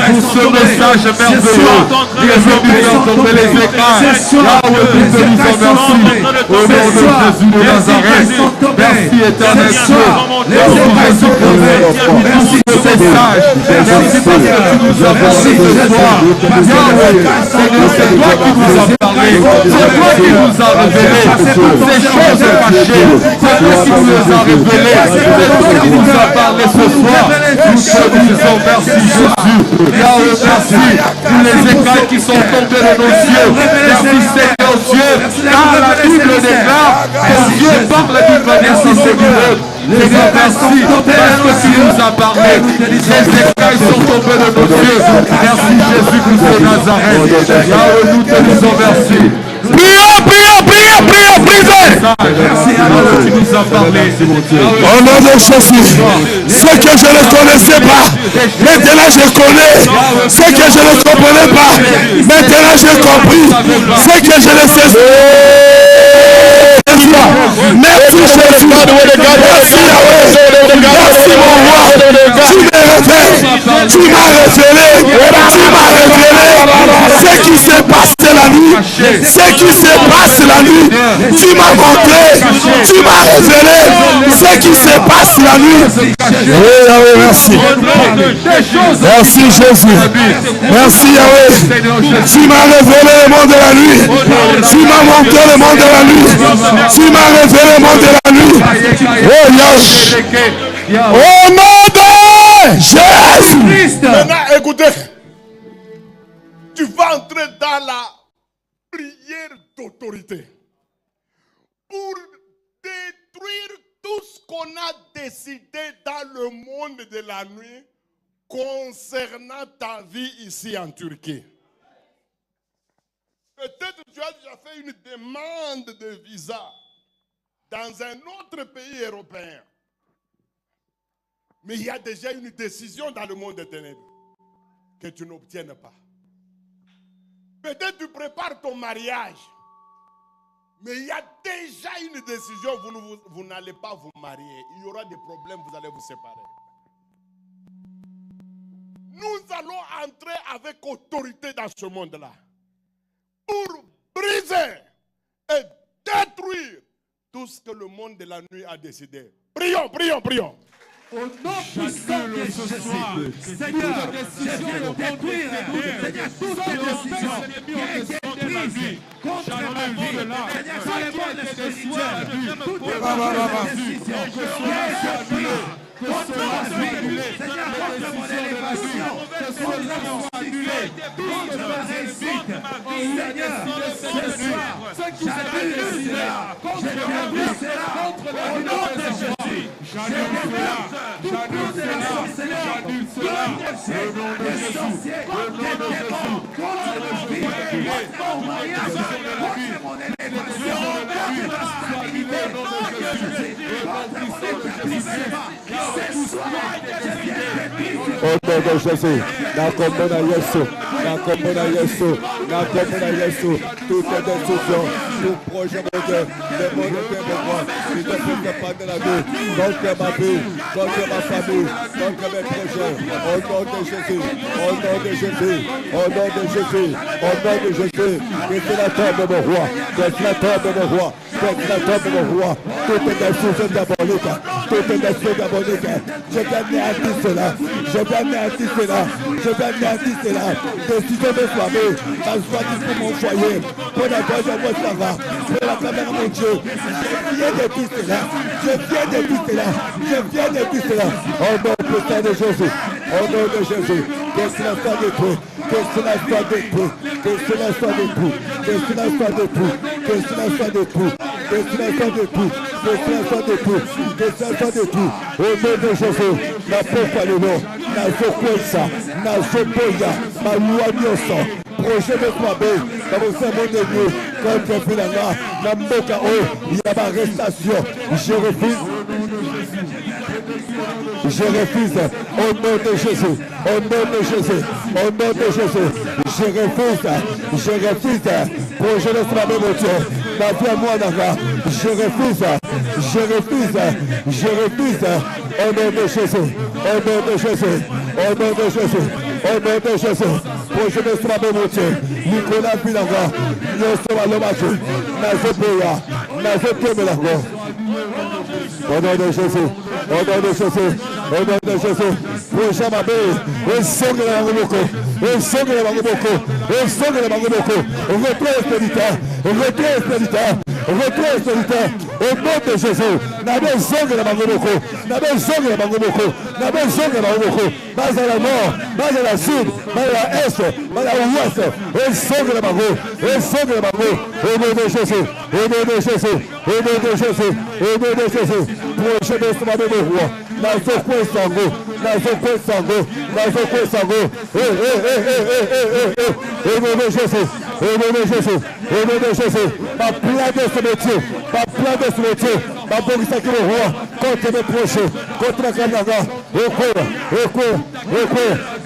pour ce message merveilleux. Jésus, nous tomber les écailles. Yahweh, nous te disons merci. Au nom de Jésus de Nazareth. Merci éternel Dieu. Merci Jésus pour ce message. Merci parce que tu nous as parlé ce soir. Yahweh, Seigneur, c'est toi qui nous as parlé. C'est toi qui nous as révélé ces choses cachées. C'est toi qui nous les as révélées. C'est toi qui nous a parlé ce soir. Nous te disons merci Jésus. Yahweh, merci pour les écailles qui sont tombées de nos yeux. Merci Seigneur Dieu. Car la Bible déclare que Dieu parle d'une manière si singulière. Seigneur, merci parce que tu nous as parlé. Les écailles sont tombées de nos yeux. Merci Jésus Christ de Nazareth. Yahweh, nous te disons merci. Prions, brisez. Merci Yahweh, tu nous as parlé. Au nom de Jésus, ce que je ne connaissais pas, maintenant je connais. Ce que je ne comprenais pas, maintenant j'ai compris. Ce que je ne sais pas. Merci Jésus. Merci Yahweh. Merci mon roi. Tu me révèles. Tu m'as révélé. Ce qui se passe la nuit. Ce qui se passe la nuit. Tu m'as montré. Tu m'as révélé. Ce qui se passe la nuit. Oui, Yahweh, merci. Merci Jésus. Merci Yahweh. Tu m'as révélé le monde de la nuit. Tu m'as montré le monde de la nuit. Tu m'as révélé le monde de la nuit. Oh Yahweh. Au nom de Jésus. Maintenant, écoutez. Tu vas entrer dans la prière d'autorité pour détruire tout ce qu'on a décidé dans le monde de la nuit concernant ta vie ici en Turquie. Peut-être tu as déjà fait une demande de visa dans un autre pays européen. Mais il y a déjà une décision dans le monde des ténèbres que tu n'obtiennes pas. Peut-être tu prépares ton mariage, mais il y a déjà une décision, vous n'allez pas vous marier. Il y aura des problèmes, vous allez vous séparer. Nous allons entrer avec autorité dans ce monde-là pour briser et détruire tout ce que le monde de la nuit a décidé. Prions. Au nom puissant de Jésus, Seigneur, je viens détruire, Seigneur, toute décision qui a été prise contre ma vie, Seigneur, sur le monde spirituel, toute décision qui a été prise contre ma vie, Seigneur, contre mon élévation, contre mon succès, contre ma réussite, Seigneur, ce soir, j'annule cela, je détruis cela, au nom de Jésus, j'annule cela, les sorciers, les démons, contre mon vie, contre mon mariage, contre mon élévation, contre ma stabilité, contre mon établissement. Au nom de Jésus, nakomona Yesu, toutes les décisions, tout projet de Dieu, le monde de moi, qui ne peut pas de la vie, contre ma vie, contre ma famille, contre mes projets, au nom de Jésus, que cela tombe mon roi, toutes les décisions diaboliques, je viens anéantir cela, décision de soirée, ma joie pour mon foyer, pour la voix de votre savoir, pour la caméra mon Dieu, je viens de tout cela, au nom puissant de Jésus, que cela soit détruit, que cela soit détruit, au nom de Jésus, na pofa lelo, na zokwesa, na zoboya, ma loi nyonso, projet de Kwabe, na bosembo de Dieu, contre Filanga, na mboka o, il y a ma arrestation, je refuse je refuse. Au nom de Jésus, au nom de Jésus, au nom de Jésus, je refuse. Projet de travail, mon Dieu, ma vie à moi, d'accord. Je refuse. Au nom de Jésus, au nom de Jésus, au nom de Jésus, au nom de Jésus. Projet de travail, mon Dieu, Nicolas Pilanga, nous sommes à l'hommage, au nom de Jésus, au nom de Jésus, au nom de Jésus, prochain Mabé, et sang de la Mangoboko, et sang de la Mangoboko, et sang de la Mangoboko, retrait expéditeur, au nom de Jésus, n'avez sang de la Mangoboko, n'avez sang de la Mangoboko, pas à la nord, pas à la sud, pas à la est, pas à l'ouest, et sang de la Mango, au nom de Jésus, au nom de Jésus, au nom de Jésus, au nom de Jésus, prochain de ce matin de roi, dans ce coin sango, au nom de Jésus, ma plan de ce métier, ma police qui le roi, contre mes proches, contre la Canada, au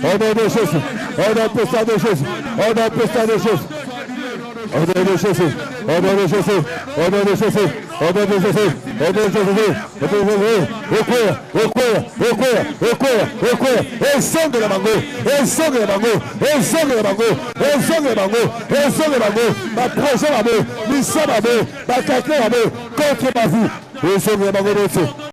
nom de Jésus, au nom puissant de Jésus, au nom puissant de Jésus. Au nom de Jésus, au nom de Jésus, au nom de Jésus, au nom de Jésus, au nom de Jésus, et sang de la mango, ma projet ma main, ma caca ma main, contre ma vie, et sang de la mango.